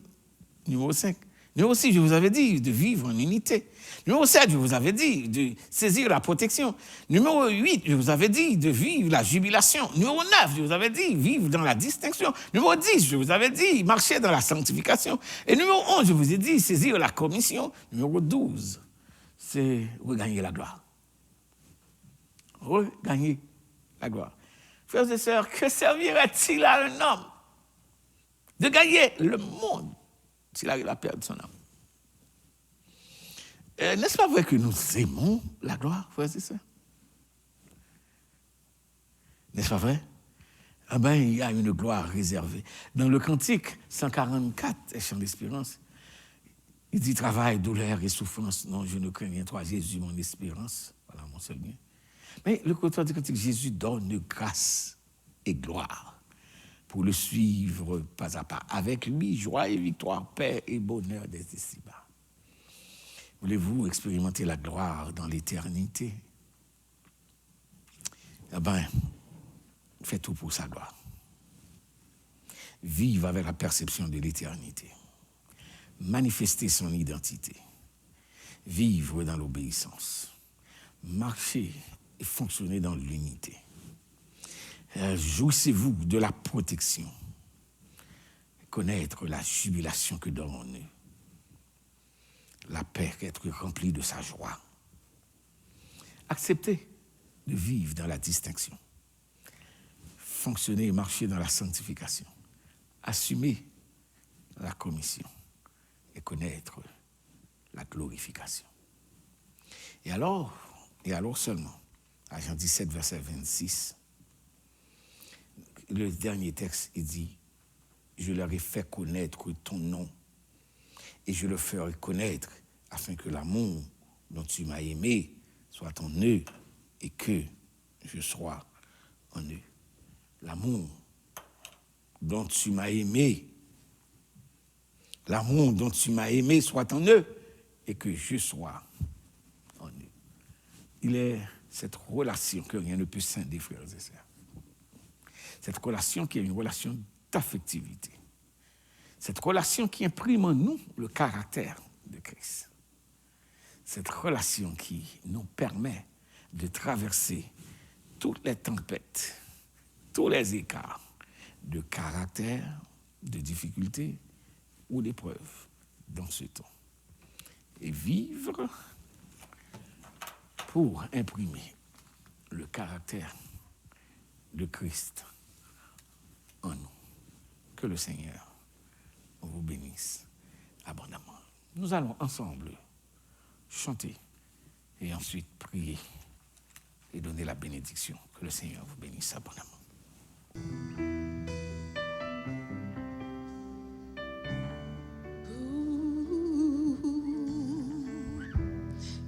Numéro 5. Numéro 6, je vous avais dit de vivre en unité. Numéro 7, je vous avais dit de saisir la protection. Numéro 8, je vous avais dit de vivre la jubilation. Numéro 9, je vous avais dit vivre dans la distinction. Numéro 10, je vous avais dit marcher dans la sanctification. Et numéro 11, je vous ai dit saisir la commission. Numéro 12, c'est regagner la gloire. Regagner la gloire. Frères et sœurs, que servirait-il à un homme de gagner le monde s'il arrive à perdre son âme? N'est-ce pas vrai que nous aimons la gloire, frères et sœurs? N'est-ce pas vrai? Ah ben, il y a une gloire réservée. Dans le cantique 144, Chant d'espérance, il dit travail, douleur et souffrance. Non, je ne crains rien, toi, Jésus, mon espérance. Voilà, mon seul bien. Mais le côté du cantique, Jésus donne grâce et gloire pour le suivre pas à pas. Avec lui, joie et victoire, paix et bonheur des ici-bas. Voulez-vous expérimenter la gloire dans l'éternité? Eh bien, faites tout pour sa gloire. Vive avec la perception de l'éternité. Manifester son identité. Vivre dans l'obéissance. Marcher et fonctionner dans l'unité. Jouissez-vous de la protection. Connaître la jubilation que donne la paix, être rempli de sa joie. Acceptez de vivre dans la distinction. Fonctionner et marcher dans la sanctification. Assumer la commission et connaître la glorification. Et alors seulement, à Jean 17, verset 26, le dernier texte, il dit, je leur ai fait connaître ton nom et je le ferai connaître afin que l'amour dont tu m'as aimé soit en eux et que je sois en eux. L'amour dont tu m'as aimé, l'amour dont tu m'as aimé soit en eux et que je sois en eux. Il est cette relation que rien ne peut scinder, frères et sœurs. Cette relation qui est une relation d'affectivité. Cette relation qui imprime en nous le caractère de Christ. Cette relation qui nous permet de traverser toutes les tempêtes, tous les écarts de caractère, de difficultés ou d'épreuves dans ce temps. Et vivre pour imprimer le caractère de Christ en nous. Que le Seigneur vous bénisse abondamment. Nous allons ensemble chanter et ensuite prier et donner la bénédiction. Que le Seigneur vous bénisse abondamment.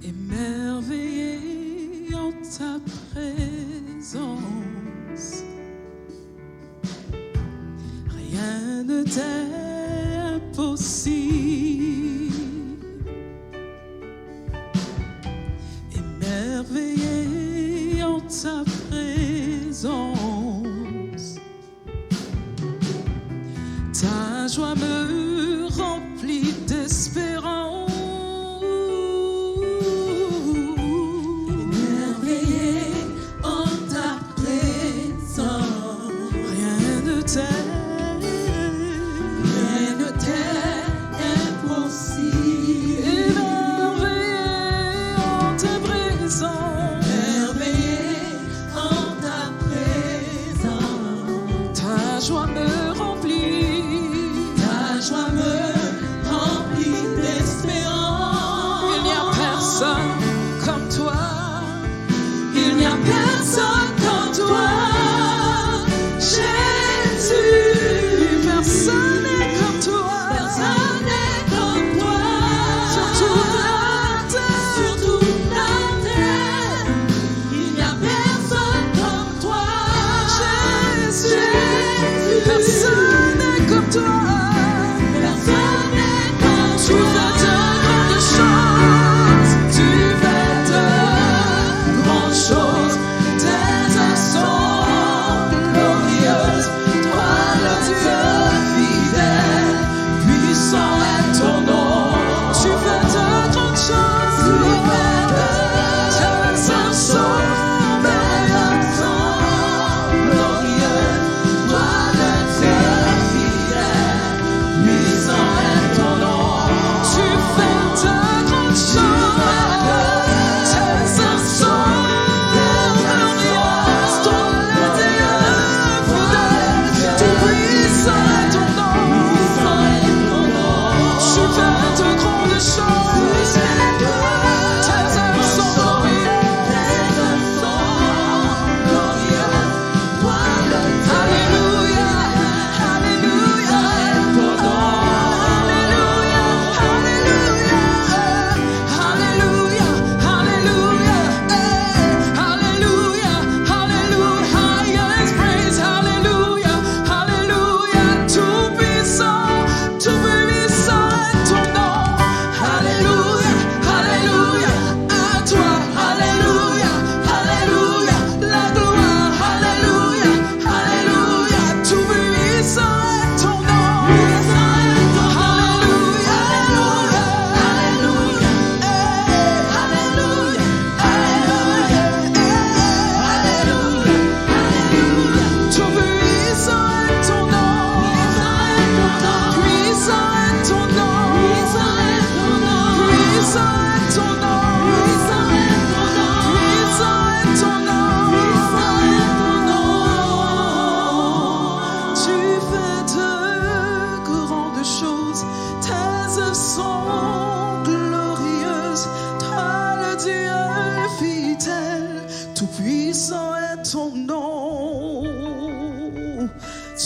Émerveillé en ta présence, rien ne t'est impossible. Émerveillé en ta présence, ta joie me remplit d'espérance. Personne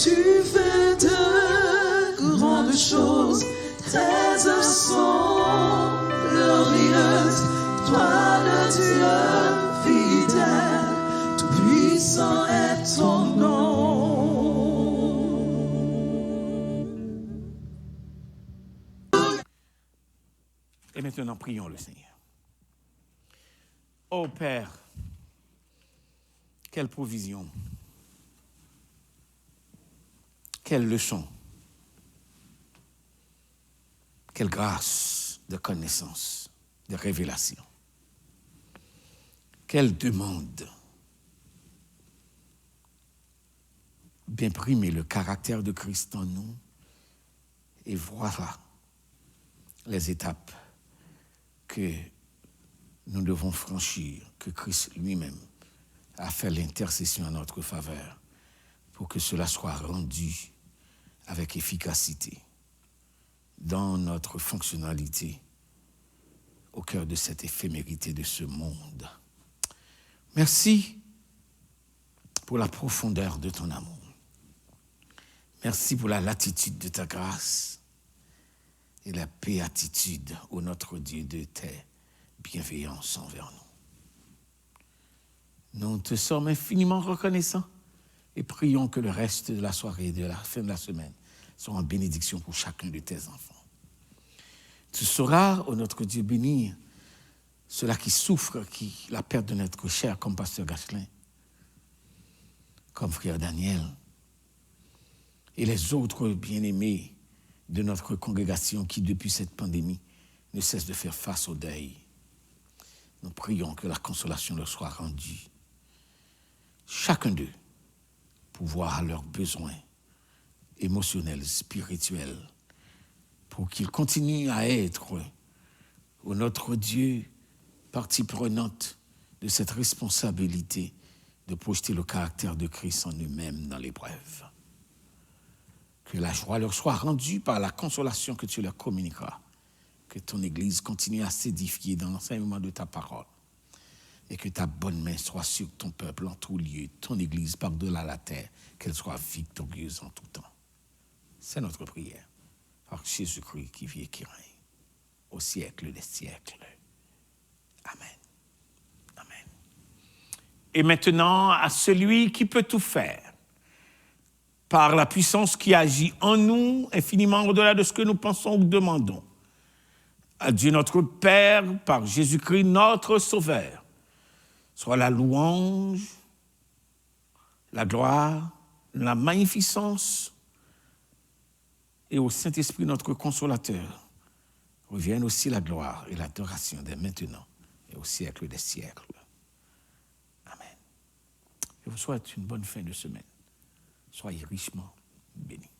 Tu fais de grandes choses, tes œuvres sont glorieuses. Toi le Dieu fidèle, tout puissant est ton nom. Et maintenant, prions le Seigneur. Ô Père, quelle provision, quelle leçon, quelle grâce de connaissance, de révélation, quelle demande d'imprimer le caractère de Christ en nous. Et voilà les étapes que nous devons franchir, que Christ lui-même a fait l'intercession en notre faveur pour que cela soit rendu avec efficacité dans notre fonctionnalité au cœur de cette éphémérité de ce monde. Merci pour la profondeur de ton amour. Merci pour la latitude de ta grâce et la béatitude, ô notre Dieu, de tes bienveillances envers nous. Nous te sommes infiniment reconnaissants et prions que le reste de la soirée et de la fin de la semaine soit en bénédiction pour chacun de tes enfants. Tu sauras, ô notre Dieu, bénir ceux-là qui souffrent, la perte de notre chair, comme Pasteur Gachelin, comme Frère Daniel, et les autres bien-aimés de notre congrégation qui, depuis cette pandémie, ne cessent de faire face au deuil. Nous prions que la consolation leur soit rendue. Chacun d'eux, pour voir leurs besoins émotionnels, spirituels, pour qu'ils continuent à être, ô notre Dieu, partie prenante de cette responsabilité de projeter le caractère de Christ en eux-mêmes dans l'épreuve. Que la joie leur soit rendue par la consolation que tu leur communiqueras. Que ton Église continue à s'édifier dans l'enseignement de ta parole. Et que ta bonne main soit sur ton peuple en tout lieu, ton Église par-delà la terre, qu'elle soit victorieuse en tout temps. C'est notre prière. Par Jésus-Christ qui vit et qui règne au siècle des siècles. Amen. Amen. Et maintenant, à celui qui peut tout faire, par la puissance qui agit en nous, infiniment au-delà de ce que nous pensons ou demandons. À Dieu notre Père, par Jésus-Christ notre Sauveur, soit la louange, la gloire, la magnificence, et au Saint-Esprit notre Consolateur, reviennent aussi la gloire et l'adoration dès maintenant et au siècle des siècles. Amen. Je vous souhaite une bonne fin de semaine. Soyez richement bénis.